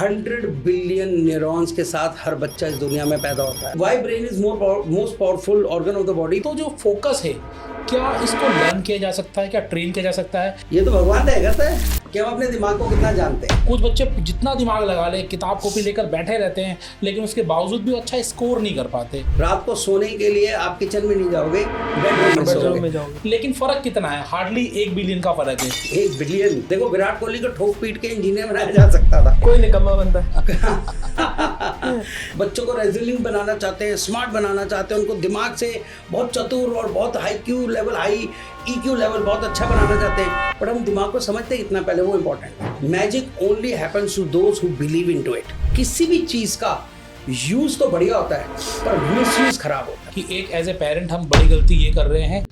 100 billion neurons के साथ हर बच्चा इस दुनिया में पैदा होता है। Why brain is most powerful organ of the body. तो जो फोकस है, क्या इसको लर्न किया जा सकता है, क्या ट्रेन किया जा सकता है? ये तो भगवान तय करता है कि हम अपने दिमाग को कितना जानते हैं। कुछ बच्चे जितना दिमाग लगा ले, किताब कॉपी लेकर बैठे रहते हैं, लेकिन उसके बावजूद भी अच्छा स्कोर नहीं कर पाते। रात को सोने के लिए आप किचन में नहीं जाओगे, बेडरूम में जाओगे। लेकिन फर्क कितना है? हार्डली 1 बिलियन का फर्क है। 1 बिलियन। देखो, विराट कोहली को ठोक पीट के इंजीनियर बनाया जा सकता था, कोई निकम्मा बनता है। बच्चों को रेजिलिएंट बनाना चाहते हैं, स्मार्ट बनाना चाहते हैं, उनको दिमाग से बहुत चतुर और बहुत हाई EQ लेवल बहुत अच्छा बनाना चाहते हैं, पर हम दिमाग को समझते हैं कितना पहले, वो इंपॉर्टेंट है। Magic only happens to those who believe into it. किसी भी चीज का यूज तो बढ़िया होता है, पर मिसयूज खराब होता है। कि एक एज ए पेरेंट हम बड़ी गलती ये कर रहे हैं।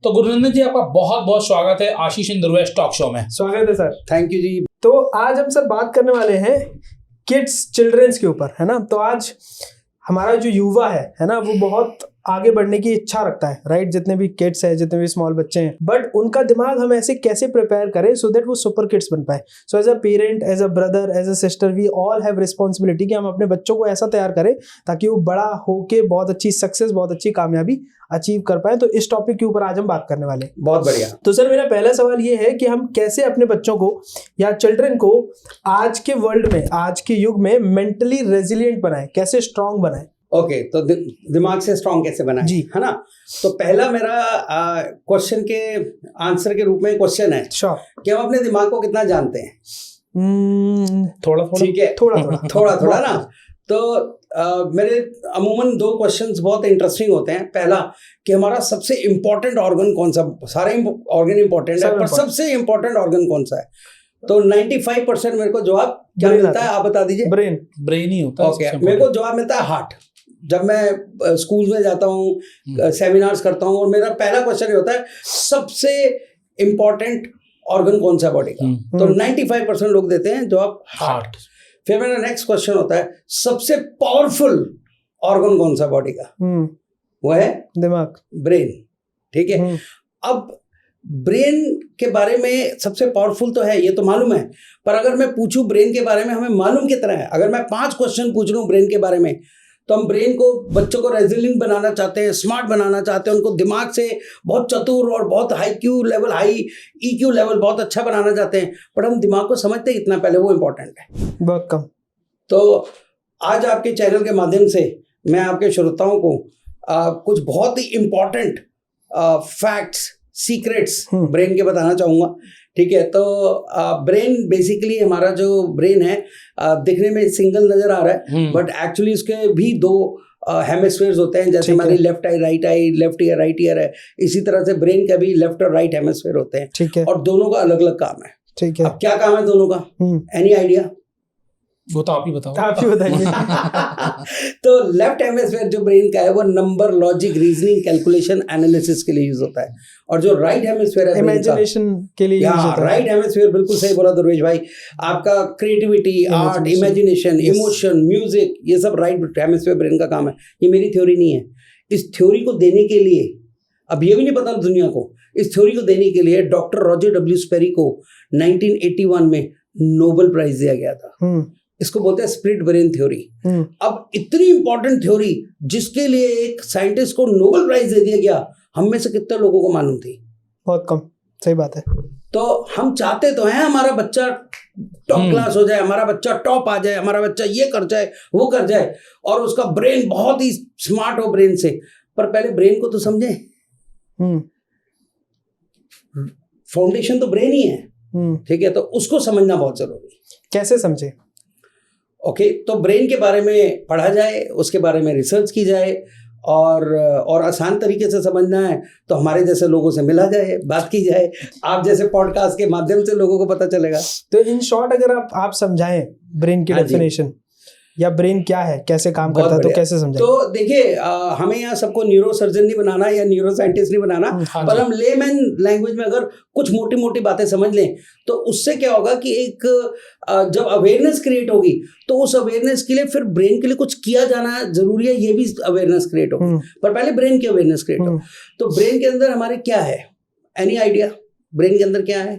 तो गुरुनंदन जी, आपका बहुत बहुत स्वागत है आशीष इन ध्रुवेश टॉक शो में। स्वागत है सर। थैंक यू जी। तो आज हम सब बात करने वाले हैं चिल्ड्रंस के ऊपर, है ना। तो आज हमारा जो युवा है ना, वो बहुत आगे बढ़ने की इच्छा रखता है, राइट। जितने भी किड्स हैं, जितने भी स्मॉल बच्चे हैं, बट उनका दिमाग हम ऐसे कैसे प्रिपेयर करें सो दैट वो सुपर किड्स बन पाए। So as a parent, as a brother, as a sister, we all have responsibility कि हम अपने बच्चों को ऐसा तैयार करें ताकि वो बड़ा होके बहुत अच्छी सक्सेस, बहुत अच्छी कामयाबी अचीव कर पाए। तो इस टॉपिक के ऊपर आज हम बात करने वाले हैं। बहुत बढ़िया। तो सर, मेरा पहला सवाल ये है कि हम कैसे अपने बच्चों को या चिल्ड्रन को आज के वर्ल्ड में, आज के युग में मेंटली रेजिलिएंट बनाए, कैसे स्ट्रांग बनाए। ओके, तो दिमाग से स्ट्रांग कैसे बनाए जी, है ना। तो पहला मेरा क्वेश्चन के आंसर के रूप में क्वेश्चन है कि हम अपने दिमाग को कितना जानते हैं। थोड़ा ठीक है, थोड़ा ना। तो मेरे अमूमन 2 क्वेश्चंस बहुत इंटरेस्टिंग होते हैं। पहला कि हमारा सबसे इम्पोर्टेंट ऑर्गन कौन सा, सारे ऑर्गन इंपॉर्टेंट है, पर सबसे इम्पोर्टेंट ऑर्गन कौन सा है। तो 95% मेरे को जवाब क्या मिलता है, आप बता दीजिए। ब्रेन ही होता है। ओके, मेरे को जवाब मिलता है हार्ट। जब मैं स्कूल में जाता हूँ, सेमिनार्स करता हूँ, और मेरा पहला क्वेश्चन ये होता है सबसे इम्पोर्टेंट ऑर्गन कौन सा बॉडी का। तो 95% लोग देते हैं जवाब हार्ट। फिर मेरा नेक्स्ट क्वेश्चन होता है सबसे पावरफुल ऑर्गन कौन सा बॉडी का। वो है दिमाग, ब्रेन। ठीक है। अब ब्रेन के बारे में सबसे पावरफुल तो है, ये तो मालूम है, पर अगर मैं पूछूं ब्रेन के बारे में हमें मालूम कितना है। अगर मैं 5 क्वेश्चन पूछ लूं ब्रेन के बारे में, तो हम ब्रेन को, बच्चों को रेजिलिएंट बनाना चाहते हैं, स्मार्ट बनाना चाहते हैं, उनको दिमाग से बहुत चतुर और बहुत हाई EQ लेवल बहुत अच्छा बनाना चाहते हैं, पर हम दिमाग को समझते हैं कितना पहले, वो इंपॉर्टेंट है बहुत कम। तो आज आपके चैनल के माध्यम से मैं आपके श्रोताओं को कुछ बहुत ही इंपॉर्टेंट फैक्ट्स, सीक्रेट्स ब्रेन के बताना चाहूँगा। ठीक है। तो ब्रेन बेसिकली, हमारा जो ब्रेन है दिखने में सिंगल नजर आ रहा है, बट एक्चुअली उसके भी 2 हेमिस्फीयर्स होते हैं। जैसे हमारी लेफ्ट आई, लेफ्ट ईयर, राइट ईयर है, इसी तरह से ब्रेन का भी लेफ्ट और राइट हेमिस्फीयर होते हैं। ठीक है। और दोनों का अलग अलग काम है। ठीक है। अब क्या काम है दोनों का, एनी आइडिया? वो तो आप ही बताओ। आप ही बताइए। तो लेफ्ट हेमिस्फीयर जो ब्रेन का है वो number, logic, reasoning, calculation, analysis के लिए यूज होता है, और जो राइट हेमिस्फीयर है इमेजिनेशन के लिए यूज होता है। राइट हेमिस्फीयर, बिल्कुल सही बोला ध्रुवेश भाई। आपका creativity, art, imagination, emotion, music, ये सब राइट हेमिस्फीयर ब्रेन का काम है। ये मेरी थ्योरी नहीं है। इस थ्योरी को देने के लिए, अब ये भी नहीं पता दुनिया को, इस थ्योरी को देने के लिए डॉक्टर रॉजर डब्ल्यू स्पेरी को 1981 में नोबेल प्राइज दिया गया था। इसको बोलते हैं स्प्लिट ब्रेन थ्योरी। अब इतनी इंपॉर्टेंट थ्योरी जिसके लिए एक साइंटिस्ट को नोबेल प्राइज दे दिया गया, हम में से कितने लोगों को मालूम थी? बहुत कम। सही बात है। तो हम चाहते तो हैं हमारा बच्चा टॉप क्लास हो जाए, हमारा बच्चा टॉप आ जाए, हमारा बच्चा ये कर जाए, वो कर जाए, और उसका ब्रेन बहुत ही स्मार्ट हो ब्रेन से, पर पहले ब्रेन को तो समझे। फाउंडेशन तो ब्रेन ही है। ठीक है। तो उसको समझना बहुत जरूरी। कैसे समझे? ओके, तो ब्रेन के बारे में पढ़ा जाए, उसके बारे में रिसर्च की जाए, और आसान तरीके से समझना है तो हमारे जैसे लोगों से मिला जाए, बात की जाए, आप जैसे पॉडकास्ट के माध्यम से लोगों को पता चलेगा। तो इन शॉर्ट अगर आप समझाएं ब्रेन की डेफिनेशन, या ब्रेन क्या है, कैसे काम करता है, तो कैसे समझाएं? तो देखिए, हमें यहाँ सबको न्यूरो सर्जन नहीं बनाना या न्यूरो साइंटिस्ट नहीं बनाना, पर हम लेमैन लैंग्वेज में अगर कुछ मोटी मोटी बातें समझ लें तो उससे क्या होगा कि एक जब अवेयरनेस क्रिएट होगी तो उस अवेयरनेस के लिए फिर ब्रेन के लिए कुछ किया जाना जरूरी है, ये भी अवेयरनेस क्रिएट होगी, पर पहले ब्रेन की अवेयरनेस क्रिएट हो। तो ब्रेन के अंदर हमारे क्या है, एनी आइडिया ब्रेन के अंदर क्या है?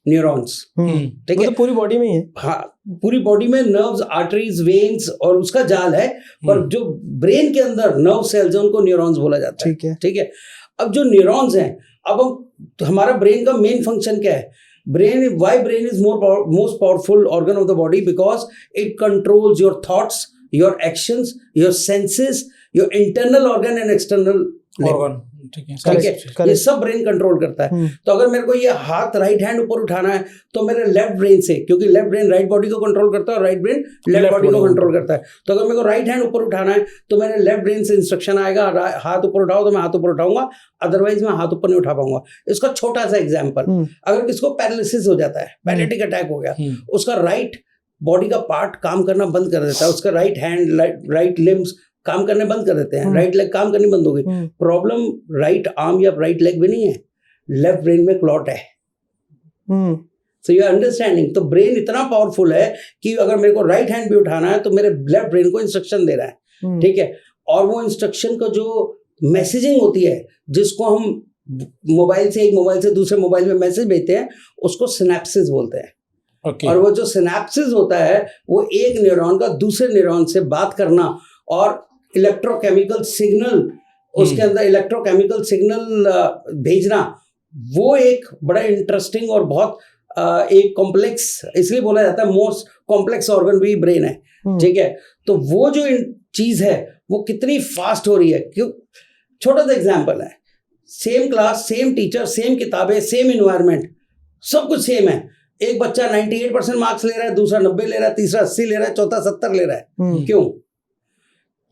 न्यूरॉन्स। ठीक है, तो पूरी बॉडी में ही है। हाँ, पूरी बॉडी में नर्व्स, आर्टरीज, वेन्स और उसका जाल है, पर जो ब्रेन के अंदर नर्व सेल्स हैं उनको न्यूरॉन्स बोला जाता है। ठीक है, अब जो न्यूरॉन्स हैं, अब हम हमारा ब्रेन का मेन फंक्शन क्या है? Why brain is most powerful organ of the body? Because it controls your thoughts, your actions, your senses, your internal organ and external organ. ठीक है, ये सब ब्रेन कंट्रोल करता है। तो अगर मेरे को ये हाथ राइट हैंड ऊपर उठाना है तो मेरे लेफ्ट ब्रेन से, क्योंकि लेफ्ट ब्रेन राइट बॉडी को कंट्रोल करता है और राइट ब्रेन लेफ्ट बॉडी को कंट्रोल करता है, तो अगर मेरे को राइट हैंड ऊपर उठाना है तो मेरे लेफ्ट ब्रेन से इंस्ट्रक्शन आएगा, हाथ ऊपर उठाओ तो मैं हाथ ऊपर उठाऊंगा, अदरवाइज मैं हाथ ऊपर नहीं उठा पाऊंगा। इसका छोटा सा एग्जाम्पल, अगर किसको पैरालिसिस हो जाता है, पैरालिटिक अटैक हो गया, उसका राइट बॉडी का पार्ट काम करना बंद कर देता है, उसका राइट हैंड, राइट लिम्स काम करने बंद कर देते हैं, राइट लेग काम करनी बंद हो गई। प्रॉब्लम राइट आर्म या राइट लेग में नहीं है, लेफ्ट ब्रेन में क्लॉट है। So you understanding? तो ब्रेन इतना पावरफुल है कि अगर मेरे को राइट हैंड भी उठाना है तो मेरे लेफ्ट ब्रेन को इंस्ट्रक्शन दे रहा है। ठीक है, और वो इंस्ट्रक्शन का जो मैसेजिंग होती है, जिसको हम मोबाइल से एक मोबाइल से दूसरे मोबाइल में मैसेज भेजते हैं, उसको सिनेप्सिस बोलते हैं। और वो जो सिनेप्सिस होता है वो एक न्यूरॉन का दूसरे न्यूरॉन से बात करना और इलेक्ट्रोकेमिकल सिग्नल, उसके अंदर इलेक्ट्रोकेमिकल सिग्नल भेजना, वो एक बड़ा इंटरेस्टिंग और बहुत एक कॉम्प्लेक्स, इसलिए बोला जाता है मोस्ट कॉम्प्लेक्स ऑर्गन भी ब्रेन है। ठीक है, तो वो जो चीज है वो कितनी फास्ट हो रही है। क्यों? छोटा सा एग्जांपल है, same class, same teacher, same किताबें, सेम इन्वायरमेंट, सब कुछ सेम है। एक बच्चा 98% मार्क्स ले रहा है, दूसरा 90 ले रहा है, तीसरा 80 ले रहा है, चौथा 70 ले रहा है। क्यों?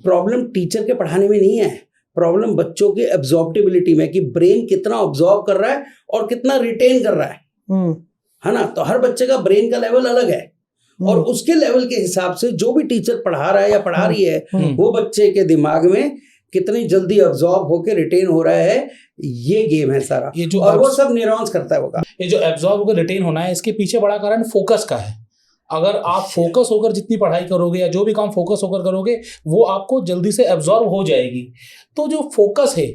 प्रॉब्लम टीचर के पढ़ाने में नहीं है, प्रॉब्लम बच्चों की एब्जॉर्बिलिटी में, कि ब्रेन कितना ऑब्जॉर्ब कर रहा है और कितना रिटेन कर रहा है ना। तो हर बच्चे का ब्रेन का लेवल अलग है और उसके लेवल के हिसाब से जो भी टीचर पढ़ा रहा है या पढ़ा रही है, वो बच्चे के दिमाग में कितनी जल्दी ऑब्जॉर्ब होकर रिटेन हो रहा है, ये गेम है सारा। ये जो और वो सब न्यूरॉन्स करता है होगा। ये जो ऑब्जॉर्ब होकर रिटेन होना है, इसके पीछे बड़ा कारण फोकस का है। अगर आप फोकस होकर जितनी पढ़ाई करोगे या जो भी काम फोकस होकर करोगे, वो आपको जल्दी से एब्जॉर्ब हो जाएगी। तो जो फोकस है,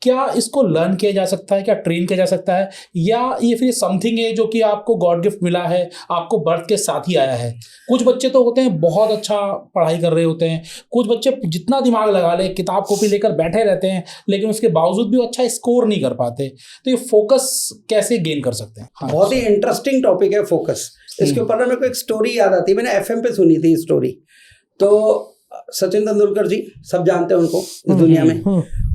क्या इसको लर्न किया जा सकता है, क्या ट्रेन किया जा सकता है, या ये फिर समथिंग है जो कि आपको गॉड गिफ्ट मिला है, आपको बर्थ के साथ ही आया है? कुछ बच्चे तो होते हैं बहुत अच्छा पढ़ाई कर रहे होते हैं, कुछ बच्चे जितना दिमाग लगा ले, किताब कॉपी लेकर बैठे रहते हैं, लेकिन उसके बावजूद भी वो अच्छा स्कोर नहीं कर पाते। तो ये फोकस कैसे गेन कर सकते हैं? हाँ, बहुत ही इंटरेस्टिंग टॉपिक है फोकस। इसके ऊपर ना मेरे को एक स्टोरी याद आती है, मैंने FM पे सुनी थी स्टोरी। तो सचिन तेंदुलकर जी, सब जानते हैं उनको इस दुनिया में।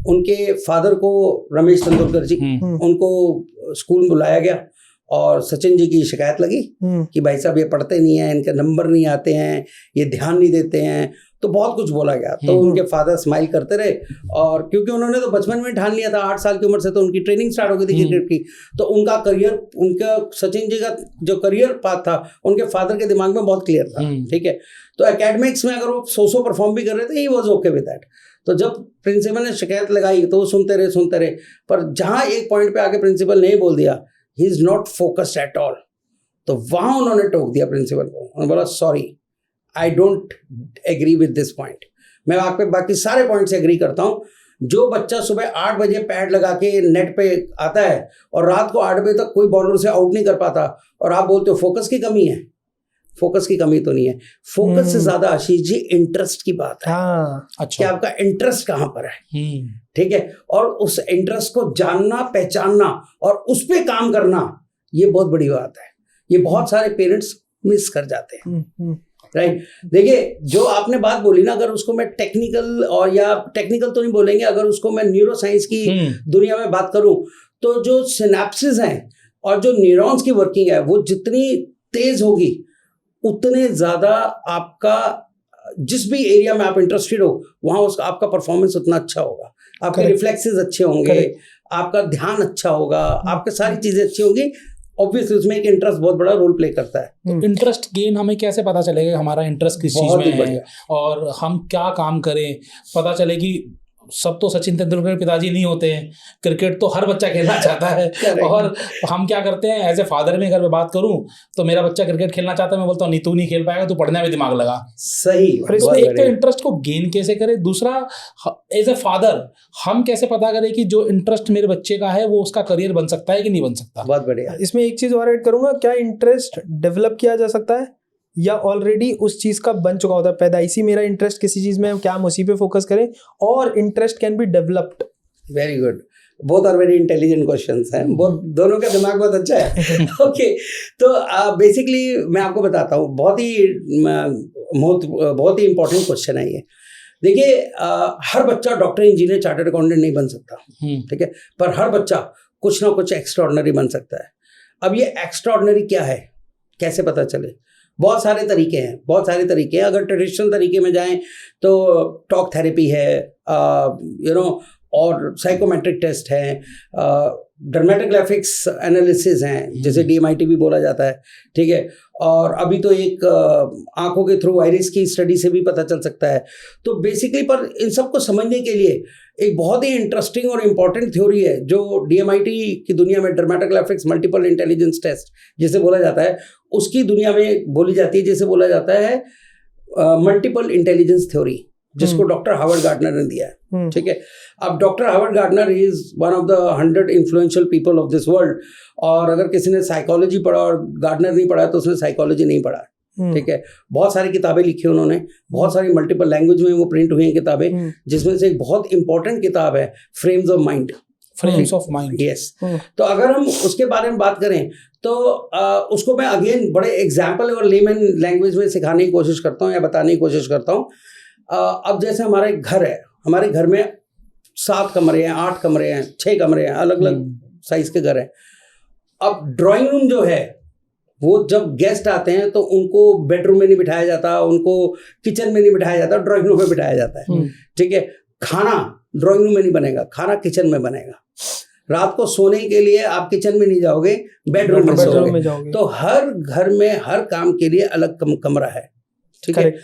उनके फादर को, रमेश तेंदुलकर जी, उनको स्कूल बुलाया गया और सचिन जी की शिकायत लगी कि भाई साहब ये पढ़ते नहीं हैं, इनके नंबर नहीं आते हैं, ये ध्यान नहीं देते हैं, तो बहुत कुछ बोला गया। तो उनके फादर स्माइल करते रहे, और क्योंकि उन्होंने तो बचपन में ठान लिया था, 8 साल की उम्र से तो उनकी ट्रेनिंग स्टार्ट हो गई थी क्रिकेट की। तो उनका करियर, उनका सचिन जी का जो करियर पाथ था, उनके फादर के दिमाग में बहुत क्लियर था। ठीक है, तो एकेडमिक्स में अगर वो 100 परफॉर्म भी कर रहे थे, he was okay with that. तो जब प्रिंसिपल ने शिकायत लगाई तो वो सुनते रहे, पर जहाँ एक पॉइंट पे आके प्रिंसिपल ने बोल दिया he is not focused at all, तो वहाँ उन्होंने टोक दिया प्रिंसिपल को। उन्होंने बोला sorry, I don't agree with this point. मैं आप पे बाकी सारे पॉइंट से एग्री करता हूँ। जो बच्चा सुबह 8 बजे पैड लगा के नेट पे आता है और रात को 8 बजे तक कोई बॉलर से आउट नहीं कर पाता, और आप बोलते हो फोकस की कमी है, फोकस की कमी तो नहीं है। फोकस से ज्यादा आशीष जी इंटरेस्ट की बात है। अच्छा, कि आपका इंटरेस्ट कहाँ पर है। ठीक है, और उस इंटरेस्ट को जानना, पहचानना और उस पर काम करना, ये बहुत बड़ी बात है। ये बहुत सारे पेरेंट्स मिस कर जाते हैं। राइट, देखिए जो आपने बात बोली ना, अगर उसको मैं टेक्निकल, और या टेक्निकल तो नहीं बोलेंगे, अगर उसको मैं न्यूरो साइंस की दुनिया में बात करूं, तो जो सिनेप्सिस हैं और जो न्यूरॉन्स की वर्किंग है, वो जितनी तेज होगी उतने ज्यादा आपका, जिस भी एरिया में आप इंटरेस्टेड हो, वहां उसका आपका परफॉर्मेंस उतना अच्छा होगा, आपके रिफ्लेक्सेस अच्छे होंगे, आपका ध्यान अच्छा होगा, आपके सारी चीजें अच्छी होंगी। ऑब्वियसली उसमें एक इंटरेस्ट बहुत बड़ा रोल प्ले करता है। तो इंटरेस्ट गेन हमें कैसे पता चलेगा हमारा इंटरेस्ट किस चीज में है, और हम क्या काम करें, पता चले कि सब तो सचिन तेंदुलकर के पिताजी नहीं होते हैं, क्रिकेट तो हर बच्चा खेलना चाहता है। और हम क्या करते हैं, एज ए फादर में अगर मैं बात करूं तो मेरा बच्चा क्रिकेट खेलना चाहता है, मैं बोलता हूँ नहीं तू नहीं खेल पाएगा, तू पढ़ने में दिमाग लगा। सही। और इसमें एक तो इंटरेस्ट को गेन कैसे करें, दूसरा एज ए फादर हम कैसे पता करें कि जो इंटरेस्ट मेरे बच्चे का है वो उसका करियर बन सकता है कि नहीं बन सकता। बहुत बढ़िया। इसमें एक चीज और ऐड करूंगा, क्या इंटरेस्ट डेवलप किया जा सकता है या ऑलरेडी उस चीज का बन चुका होता है? पैदाइशी मेरा इंटरेस्ट किसी चीज में, क्या हम उसी पे फोकस करें, और interest can be developed? Very good, both are very intelligent questions हैं, बहुत दोनों का दिमाग बहुत अच्छा है। ओके, तो बेसिकली मैं आपको बताता हूँ, बहुत ही इंपॉर्टेंट क्वेश्चन है ये। देखिए, हर बच्चा डॉक्टर, इंजीनियर, चार्टर्ड अकाउंटेंट नहीं बन सकता, ठीक है, पर हर बच्चा कुछ ना कुछ एक्स्ट्राऑर्डिनरी बन सकता है। अब ये एक्स्ट्राऑर्डिनरी क्या है, कैसे पता चले? बहुत सारे तरीके हैं। अगर ट्रेडिशनल तरीके में जाएं तो टॉक थेरेपी है, और साइकोमेट्रिक टेस्ट है, डर्मेटोग्राफिक्स एनालिसिस हैं, जैसे DMIT भी बोला जाता है, ठीक है, और अभी तो एक आंखों के थ्रू आइरिस की स्टडी से भी पता चल सकता है। तो बेसिकली पर इन सबको समझने के लिए एक बहुत ही इंटरेस्टिंग और इम्पॉर्टेंट थ्योरी है जो DMIT की दुनिया में, डर्मेटोग्राफिक्स मल्टीपल इंटेलिजेंस टेस्ट जिसे बोला जाता है, उसकी दुनिया में बोली जाती है, जिसे बोला जाता है मल्टीपल इंटेलिजेंस थ्योरी, जिसको डॉक्टर हार्वर्ड गार्डनर ने दिया है, ठीक है। अब doctor Harvard gardener is one of the 100 influential people of this world, और अगर किसी ने साइकोलॉजी पढ़ा और गार्डनर नहीं पढ़ा तो उसने साइकोलॉजी नहीं पढ़ा, ठीक है। बहुत सारी किताबें लिखी उन्होंने, बहुत सारी मल्टीपल लैंग्वेज में वो प्रिंट हुई हैं किताबें, जिसमें से एक बहुत इंपॉर्टेंट किताब है फ्रेम्स ऑफ माइंड। यस। तो अगर हम उसके बारे में बात करें तो उसको मैं अगेन बड़े एग्जाम्पल और लेमन लैंग्वेज में सिखाने की कोशिश करता हूँ या बताने की कोशिश करता हूँ। अब जैसे हमारा एक घर है, हमारे घर में 7 कमरे हैं, 8 कमरे हैं, 6 कमरे हैं, अलग अलग साइज के घर हैं। अब ड्राइंग रूम जो है वो जब गेस्ट आते हैं तो उनको बेडरूम में नहीं बिठाया जाता, उनको किचन में नहीं बिठाया जाता, ड्राइंग रूम में बिठाया जाता है, ठीक है। खाना ड्राइंग रूम में नहीं बनेगा, खाना किचन में बनेगा। रात को सोने के लिए आप किचन में नहीं जाओगे, बेडरूम में सोओगे। तो हर घर में हर काम के लिए अलग कमरा है, ठीक है।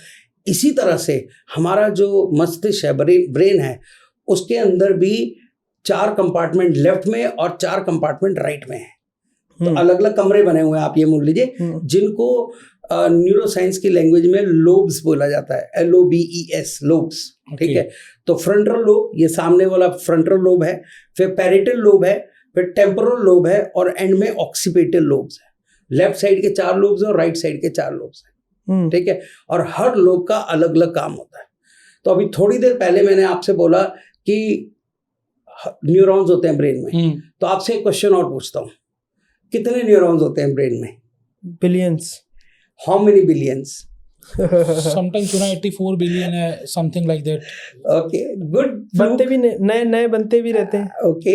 इसी तरह से हमारा जो मस्तिष्क है, ब्रेन है, उसके अंदर भी 4 कंपार्टमेंट लेफ्ट में और 4 कंपार्टमेंट राइट में है। तो अलग अलग कमरे बने हुए हैं, आप ये मान लीजिए, जिनको न्यूरोसाइंस की लैंग्वेज में लोब्स बोला जाता है, LOBES, लोब्स, ठीक है। तो फ्रंटल लोब, ये सामने वाला फ्रंटल लोब है, फिर पैरेटल लोब है, फिर टेम्पोरल लोब है, और एंड में ऑक्सीपिटल लोब्स है। लेफ्ट साइड के 4 लोब्स और राइट साइड के 4 लोब्स है, ठीक है। और हर लोब का अलग अलग काम होता है। तो अभी थोड़ी देर पहले मैंने आपसे बोला कि न्यूरॉन्स होते हैं ब्रेन में, तो आपसे एक क्वेश्चन और पूछता हूँ, कितने न्यूरॉन्स होते हैं ब्रेन में? Billions. How many billions? Sometimes 84 billion है, something like that. Okay, good. बनते भी नए बनते भी रहते हैं। Okay.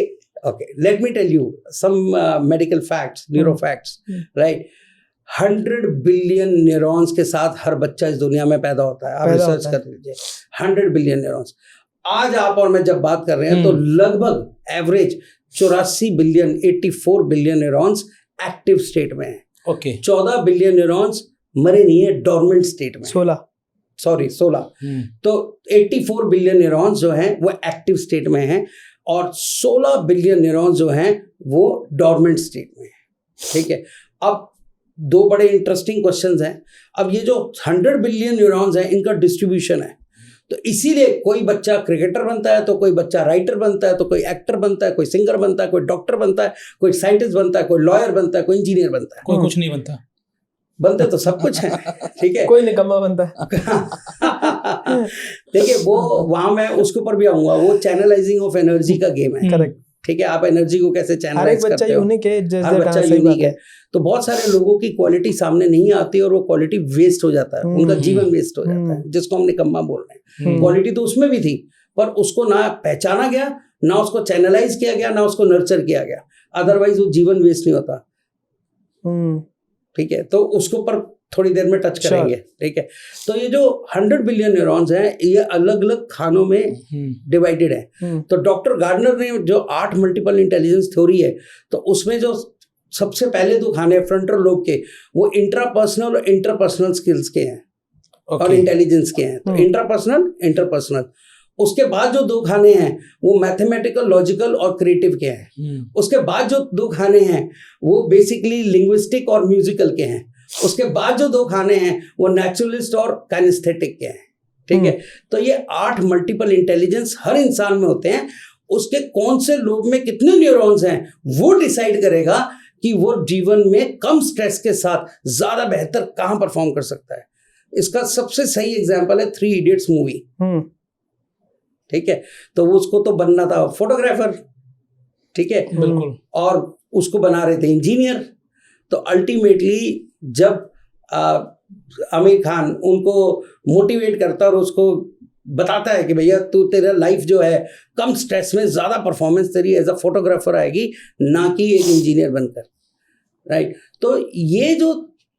Let me tell you some medical facts, neuro facts, right? 100 billion neurons के साथ हर बच्चा इस दुनिया में पैदा होता है। आप रिसर्च कर लीजिए, 100 बिलियन न्यूरॉन्स। आज आप और मैं जब बात कर रहे हैं तो लगभग average 84 billion, 84 billion neurons active state में है। ओके। 14 बिलियन न्यूरॉन्स मरे नहीं है, डोरमेंट स्टेट में। 16। तो 84 बिलियन न्यूरॉन्स जो हैं वो एक्टिव स्टेट में हैं, और 16 बिलियन न्यूरॉन्स जो हैं वो डोरमेंट स्टेट में हैं, ठीक है। अब 2 बड़े इंटरेस्टिंग क्वेश्चंस हैं। अब ये जो 100 बिलियन न्यूरॉन्स हैं, इनका डिस्ट्रीब्यूशन है, तो इसीलिए कोई बच्चा क्रिकेटर बनता है, तो कोई बच्चा राइटर बनता है, तो कोई एक्टर बनता है, कोई सिंगर बनता है, कोई डॉक्टर बनता है, कोई साइंटिस्ट बनता है, कोई लॉयर बनता है, कोई इंजीनियर बनता है, कोई कुछ नहीं बनता। बनते तो सब कुछ है, ठीक है। कोई निकम्मा बनता है। देखिए, वो वहां मैं उसके ऊपर भी आऊंगा, वो चैनलाइजिंग ऑफ एनर्जी का गेम है, करेक्ट, ठीक है। आप एनर्जी को कैसे चैनलाइज करते हो, हर बच्चा यूनिक है। तो बहुत सारे लोगों की क्वालिटी सामने नहीं आती और वो क्वालिटी वेस्ट हो जाता है, उनका जीवन वेस्ट हो जाता है, जिसको हम निकम्मा बोल रहे हैं। क्वालिटी तो उसमें भी थी, पर उसको ना पहचाना गया, ना उसको चैनलाइज किया गया, ना उसको नर्चर किया गया, अदरवाइज वो जीवन वेस्ट नहीं होता, ठीक है। तो उसके ऊपर थोड़ी देर में टच करेंगे, ठीक है। तो ये जो 100 बिलियन न्यूरॉन्स हैं, ये अलग अलग खानों में डिवाइडेड है। तो डॉक्टर गार्डनर ने जो 8 मल्टीपल इंटेलिजेंस थ्योरी है, तो उसमें जो सबसे पहले 2 खाने फ्रंटल लोब के, वो इंट्रापर्सनल और इंटरपर्सनल स्किल्स के हैं, और इंटेलिजेंस के हैं। तो इंट्रापर्सनल, इंटरपर्सनल, उसके बाद जो 2 खाने हैं वो मैथमेटिकल, लॉजिकल और क्रिएटिव के हैं। उसके बाद जो 2 खाने हैं वो बेसिकली लिंग्विस्टिक और म्यूजिकल के हैं। उसके बाद जो 2 खाने हैं वो नेचुरलिस्ट और काइनेस्थेटिक के हैं। ठीक है, तो ये 8 मल्टीपल इंटेलिजेंस हर इंसान में होते हैं। उसके कौन से लोब में कितने न्यूरॉन्स हैं वो डिसाइड करेगा कि वो जीवन में कम स्ट्रेस के साथ ज्यादा बेहतर कहां परफॉर्म कर सकता है। इसका सबसे सही एग्जांपल है 3 इडियट्स मूवी। ठीक है, तो उसको तो बनना था फोटोग्राफर, ठीक है, बिल्कुल, और उसको बना रहे थे इंजीनियर। तो अल्टीमेटली जब आमिर खान उनको मोटिवेट करता है और उसको बताता है कि भैया तू, तेरा लाइफ जो है कम स्ट्रेस में ज़्यादा परफॉर्मेंस तेरी एज अ फोटोग्राफर आएगी, ना कि एक इंजीनियर बनकर, राइट। तो ये जो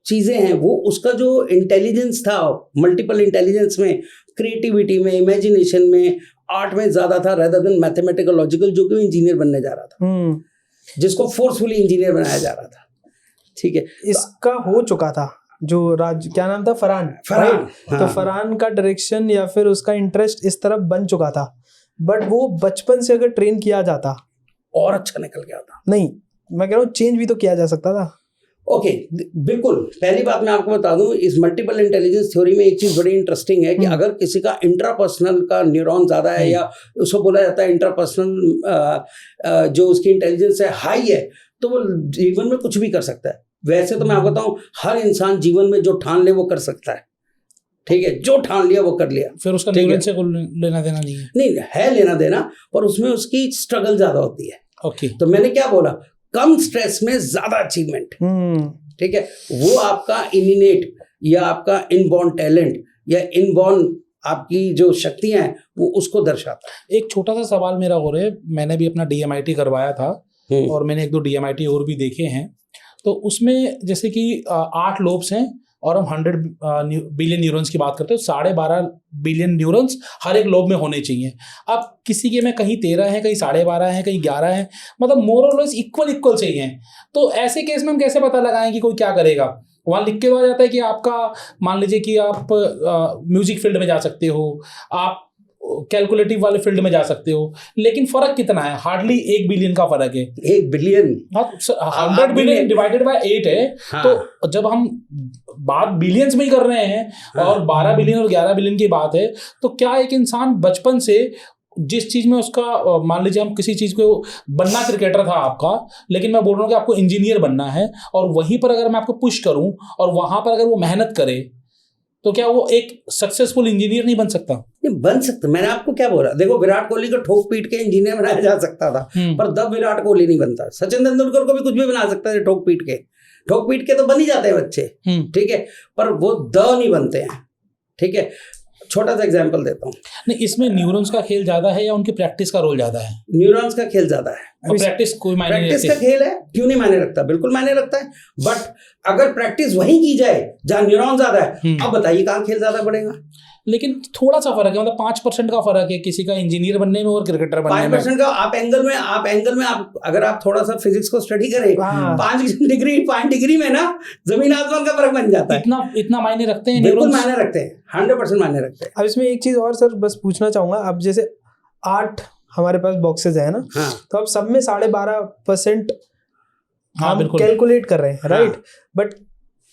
चीज़ें हैं वो उसका जो इंटेलिजेंस था मल्टीपल इंटेलिजेंस में, क्रिएटिविटी में, इमेजिनेशन में, आर्ट में ज़्यादा था रेदर देन मैथमेटिकल, लॉजिकल, जो कि इंजीनियर बनने जा रहा था, जिसको फोर्सफुली इंजीनियर बनाया जा रहा था। ठीक है, इसका हो चुका था जो क्या नाम था, फरहान। हाँ। तो फरहान का डायरेक्शन या फिर उसका इंटरेस्ट इस तरफ बन चुका था, बट वो बचपन से अगर ट्रेन किया जाता और अच्छा निकल गया था। नहीं, मैं कह रहा हूँ चेंज भी तो किया जा सकता था। ओके, बिल्कुल। पहली बात मैं आपको बता दूं, इस मल्टीपल इंटेलिजेंस थ्योरी में एक चीज बड़ी इंटरेस्टिंग है कि अगर किसी का इंट्रापर्सनल का न्यूरॉन ज्यादा है, या उसको बोला जाता है इंट्रापर्सनल जो उसकी इंटेलिजेंस है हाई है, तो वो जीवन में कुछ भी कर सकता है। वैसे तो मैं आपको बताऊं, हर इंसान जीवन में जो ठान ले वो कर सकता है। ठीक है, जो ठान लिया वो कर लिया, फिर उसका न्यूरॉन से लेना देना नहीं है। नहीं है, लेना देना, पर उसमें उसकी स्ट्रगल ज्यादा होती है। ओके, तो मैंने क्या बोला, कम स्ट्रेस में ज्यादा अचीवमेंट। ठीक है, वो आपका इनिनेट या आपका इनबॉर्न टैलेंट या इनबॉर्न आपकी जो शक्तियां हैं वो उसको दर्शाता है। एक छोटा सा सवाल मेरा हो रहा है, मैंने भी अपना DMIT करवाया था और मैंने 1-2 DMIT और भी देखे हैं। तो उसमें जैसे कि 8 लोब्स हैं और हम 100 बिलियन न्यूरॉन्स की बात करते हैं, 12.5 बिलियन न्यूरॉन्स हर एक लोब में होने चाहिए। अब किसी के में कहीं 13 है, कहीं 12.5 है, कहीं 11 है, मतलब मोर और लेस इक्वल चाहिए। तो ऐसे केस में हम कैसे पता लगाएं कि कोई क्या करेगा? वहाँ लिख के आ जाता है कि आपका, मान लीजिए कि आप म्यूजिक फील्ड में जा सकते हो, आप कैलकुलेटिव वाले फील्ड में जा सकते हो, लेकिन फर्क कितना है? हार्डली 1 बिलियन का फर्क है। 1 बिलियन 100 बिलियन डिवाइडेड बाय 8 है। हाँ। तो जब हम बात बिलियंस में ही कर रहे हैं और 12 बिलियन और 11 बिलियन की बात है, तो क्या एक इंसान बचपन से जिस चीज में उसका, मान लीजिए हम किसी चीज को बनना, क्रिकेटर था आपका, लेकिन मैं बोल रहा हूँ कि आपको इंजीनियर बनना है, और वहीं पर अगर मैं आपको पुश करूं और वहां पर अगर वो मेहनत करे, तो क्या वो एक सक्सेसफुल इंजीनियर नहीं बन सकता? नहीं बन सकता। मैंने आपको क्या बोला, देखो विराट कोहली को ठोक पीट के इंजीनियर बनाया जा सकता था, पर तब विराट कोहली नहीं बनता। सचिन तेंदुलकर को भी कुछ भी बना सकता है ठोक पीट के तो बन ही जाते हैं बच्चे। ठीक है, पर वो नहीं बनते हैं। ठीक है, छोटा सा एग्जांपल देता हूँ। नहीं, इसमें न्यूरॉन्स का खेल ज्यादा है या उनकी प्रैक्टिस का रोल ज्यादा है? न्यूरॉन्स का खेल ज्यादा है। और प्रैक्टिस कोई मायने नहीं रखती? प्रैक्टिस का खेल है, क्यों नहीं मायने रखता? बिल्कुल मायने रखता है, बट अगर प्रैक्टिस वहीं की जाए जहाँ न्यूरॉन ज्यादा है, अब बताइए कहाँ खेल ज्यादा बढ़ेगा? लेकिन थोड़ा सा फर्क है, मतलब 5% का फर्क है किसी का इंजीनियर बनने में और क्रिकेटर बनने में। 5% का आप एंगल में आप अगर आप थोड़ा सा फिजिक्स को स्टडी करें, 5 डिग्री में ना जमीन आसमान का फर्क बन जाता है। इतना मायने रखते हैं? बिल्कुल मायने रखते हैं, 100% मायने रखते हैं। अब इसमें एक चीज और सर बस पूछना चाहूंगा, अब जैसे 8 हमारे पास बॉक्सेस है ना, हाँ। तो अब सब में 12.5% हाँ, हम बिल्कुल कैलकुलेट कर रहे हैं, हाँ। राइट। बट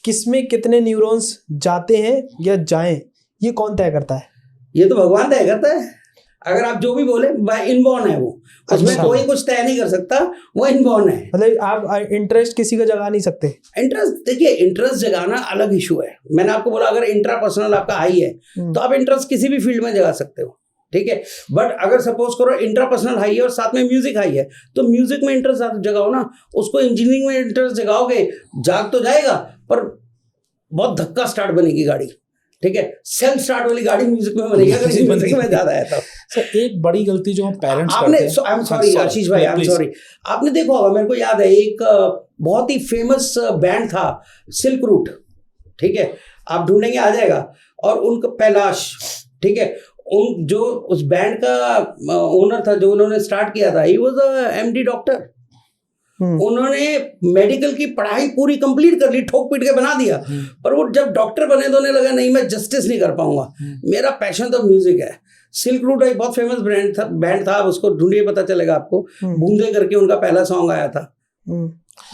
किसमें कितने न्यूरॉन्स जाते हैं या जाएं, ये कौन तय करता है? ये तो भगवान तय करता है। अगर आप जो भी बोले, बाय इनबॉर्न है वो, उसमें कोई कुछ तय नहीं कर सकता, वो इनबॉर्न है। मतलब आप इंटरेस्ट किसी का जगा नहीं सकते? इंटरेस्ट, देखिए इंटरेस्ट जगाना अलग इशू है। मैंने आपको बोला अगर इंट्रापर्सनल आपका हाई है तो आप इंटरेस्ट किसी भी फील्ड में जगा सकते हो। ठीक है, बट अगर सपोज करो इंट्रापर्सनल हाई है और साथ में म्यूजिक हाई है, तो म्यूजिक में इंटरेस्ट जगाओ ना, उसको इंजीनियरिंग में इंटरेस्ट जगाओगे, जाग तो जाएगा पर बहुत धक्का स्टार्ट बनेगी गाड़ी। ठीक है, सेल्फ स्टार्ट वाली गाड़ी म्यूजिक में बनेगी अगर म्यूजिक में ज्यादा है तो। सर एक बड़ी गलती जो हम पेरेंट्स आपने, करते हैं, आई एम सॉरी आशीष भाई, आई एम सॉरी, आपने देखा होगा, मेरे को याद है एक बहुत ही फेमस बैंड था सिल्क रूट। ठीक है, आप ढूंढेंगे आ जाएगा, और उनका कैलाश, ठीक है, उन जो उस बैंड का ओनर था, जो उन्होंने स्टार्ट किया था, he was a MD doctor. उन्होंने मेडिकल की पढ़ाई पूरी कंप्लीट कर ली, ठोक पीट के बना दिया, पर वो जब डॉक्टर बने तो उन्हें लगा नहीं मैं जस्टिस नहीं कर पाऊंगा, मेरा पैशन तो म्यूजिक है। सिल्क रूट एक बहुत फेमस बैंड था, उसको ढूंढिए पता चलेगा आपको, बूंदे करके उनका पहला सॉन्ग आया था।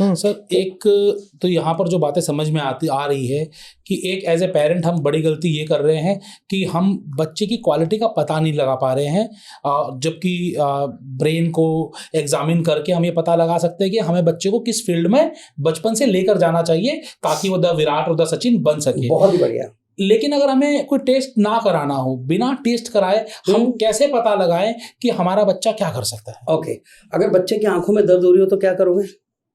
सर एक तो यहाँ पर जो बातें समझ में आ रही है कि एक एज ए पेरेंट हम बड़ी गलती ये कर रहे हैं कि हम बच्चे की क्वालिटी का पता नहीं लगा पा रहे हैं, जबकि ब्रेन को एग्जामिन करके हम ये पता लगा सकते हैं कि हमें बच्चे को किस फील्ड में बचपन से लेकर जाना चाहिए ताकि वो द विराट और द सचिन बन सके। बहुत ही बढ़िया। लेकिन अगर हमें कोई टेस्ट ना कराना हो, बिना टेस्ट कराए हम कैसे पता लगाएं कि हमारा बच्चा क्या कर सकता है? ओके, अगर बच्चे की आंखों में दर्द हो रही हो तो क्या करोगे?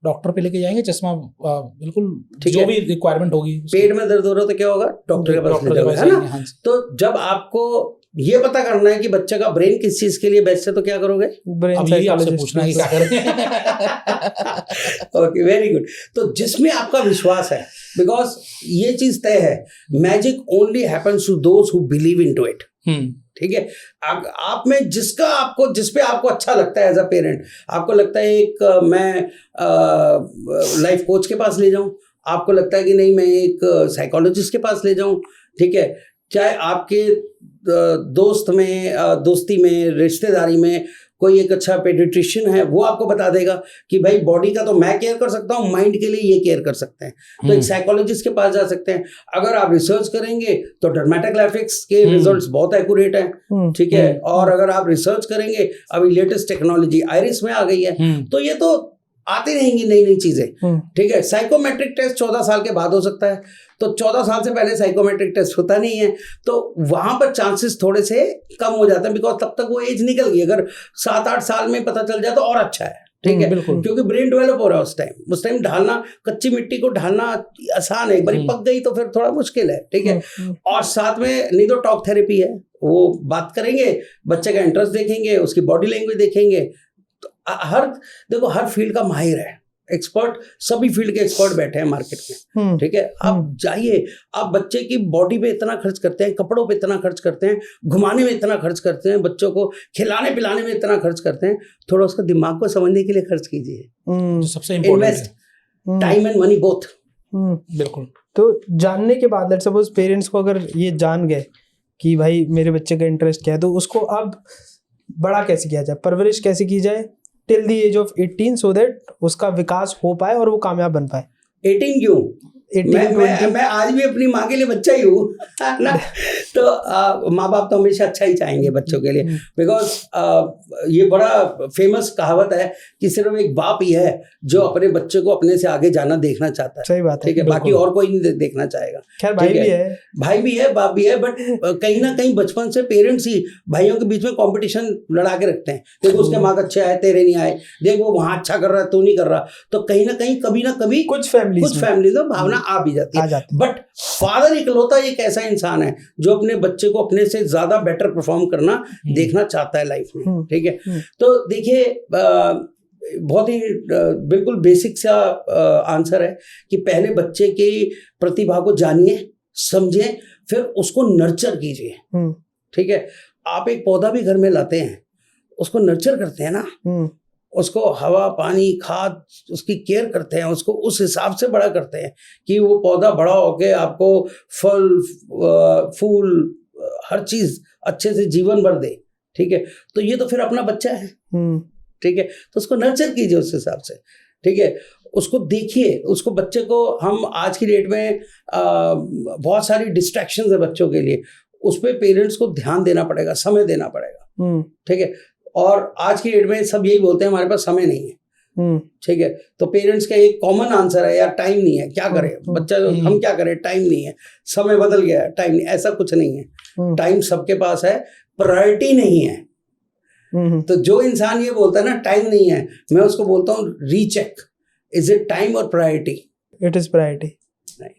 डॉक्टर पे लेके जाएंगे, चश्मा बिल्कुल जो भी रिक्वायरमेंट होगी। पेट में दर्द हो रहा हो तो क्या होगा? डॉक्टर के पास ले जाओगे, है ना? हाँ। तो जब आपको ये पता करना है कि बच्चे का ब्रेन किस चीज के लिए बेस्ट है तो क्या करोगे? ब्रेन आपसे पूछना है कि क्या करें। Okay, very good. तो जिसमें आपका विश्वास है, बिकॉज ये चीज तय है, magic only happens to those who believe into it. ठीक है, आप में जिस पे आपको अच्छा लगता है एज अ पेरेंट, आपको लगता है एक मैं लाइफ कोच के पास ले जाऊं, आपको लगता है कि नहीं मैं एक साइकोलॉजिस्ट के पास ले जाऊं, ठीक है, चाहे आपके दोस्ती में, रिश्तेदारी में कोई एक अच्छा पेडिट्रिशियन है, वो आपको बता देगा कि भाई बॉडी का तो मैं केयर कर सकता हूँ, माइंड के लिए ये केयर कर सकते हैं, तो एक साइकोलॉजिस्ट के पास जा सकते हैं। अगर आप रिसर्च करेंगे तो डर्मेटोग्राफिक्स के रिजल्ट्स बहुत एक्यूरेट हैं, ठीक है, और अगर आप रिसर्च करेंगे, अभी लेटेस्ट टेक्नोलॉजी आइरिस में आ गई है, तो ये तो आती रहेंगी नई नई चीजें, ठीक है। साइकोमेट्रिक टेस्ट 14 साल के बाद हो सकता है, तो 14 साल से पहले साइकोमेट्रिक टेस्ट होता नहीं है, तो वहां पर चांसेस थोड़े से कम हो जाते हैं, बिकॉज तब तक वो एज निकल गई। अगर 7-8 साल में पता चल जाए तो और अच्छा है, ठीक है, क्योंकि ब्रेन डेवलप हो रहा है उस टाइम ढालना, कच्ची मिट्टी को ढालना आसान है, एक बार पक गई तो फिर थोड़ा मुश्किल है, ठीक है। और साथ में नहीं तो टॉक थेरेपी है, वो बात करेंगे, बच्चे का इंटरेस्ट देखेंगे, उसकी बॉडी लैंग्वेज देखेंगे, देखो हर फील्ड का माहिर है, एक्सपर्ट, सभी फील्ड के एक्सपर्ट बैठे हैं मार्केट में, ठीक है। आप जाइए, आप बच्चे की बॉडी पे इतना खर्च करते हैं, कपड़ों पे इतना खर्च करते हैं, घुमाने में इतना खर्च करते हैं, बच्चों को खिलाने पिलाने में इतना खर्च करते हैं, थोड़ा उसका दिमाग को समझने के लिए खर्च कीजिए। सबसे important invest time and money both. बिल्कुल। तो जानने के बाद लेट्स सपोज पेरेंट्स को अगर ये जान गए कि भाई मेरे बच्चे का इंटरेस्ट क्या है, तो उसको अब बड़ा कैसे किया जाए, परवरिश कैसे की जाए till the age of 18 so that उसका विकास हो पाए और वो कामयाब बन पाए? 18 क्यों? मैं आज भी अपनी माँ के लिए बच्चा ही हूँ ना, तो माँ बाप तो हमेशा अच्छा ही चाहेंगे बच्चों के लिए, बिकॉज ये बड़ा फेमस कहावत है कि सिर्फ एक बाप ही है जो अपने बच्चे को अपने से आगे जाना देखना चाहता है। सही बात है, ठीक है, बाकी और कोई नहीं देखना चाहेगा। खैर भाई भी है, बाप भी है, बट कहीं ना कहीं बचपन से पेरेंट्स ही भाइयों के बीच में कंपटीशन लड़ा के रखते हैं। देखो उसके मार्क अच्छे आए, तेरे नहीं आए, देख वो वहां अच्छा कर रहा है, तू नहीं कर रहा, तो कहीं ना कभी कुछ फैमिली में भावना आ भी जाती है। बट फादर इकलौता एक ऐसा इंसान है जो अपने बच्चे को अपने से ज्यादा बेटर परफॉर्म करना देखना चाहता है लाइफ में, ठीक है। तो देखिए बहुत ही बिल्कुल बेसिक सा आंसर है कि पहले बच्चे की प्रतिभा को जानिए, समझिए, फिर उसको नर्चर कीजिए, ठीक है। आप एक पौधा भी घर में लाते हैं, उसको नर्चर करते हैं ना, उसको हवा पानी खाद उसकी केयर करते हैं, उसको उस हिसाब से बड़ा करते हैं कि वो पौधा बड़ा होके आपको फल फूल हर चीज अच्छे से जीवन भर दे, ठीक है। तो ये तो फिर अपना बच्चा है, ठीक है, तो उसको नर्चर कीजिए उस हिसाब से, ठीक है। उसको देखिए, उसको बच्चे को हम आज की डेट में बहुत सारी डिस्ट्रैक्शंस है बच्चों के लिए, उस पर पेरेंट्स को ध्यान देना पड़ेगा, समय देना पड़ेगा, ठीक है। और आज की डेट में सब यही बोलते हैं हमारे पास समय नहीं है, ठीक है। तो पेरेंट्स का एक कॉमन आंसर है, यार टाइम नहीं है, क्या करें बच्चा, हम क्या करें, टाइम नहीं है, समय बदल गया है, टाइम नहीं, ऐसा कुछ नहीं है, टाइम सबके पास है, प्रायोरिटी नहीं है। तो जो इंसान ये बोलता है ना टाइम नहीं है, मैं उसको बोलता हूँ रीचेक, इज इट टाइम और प्रायोरिटी? इट इज प्रायोरिटी,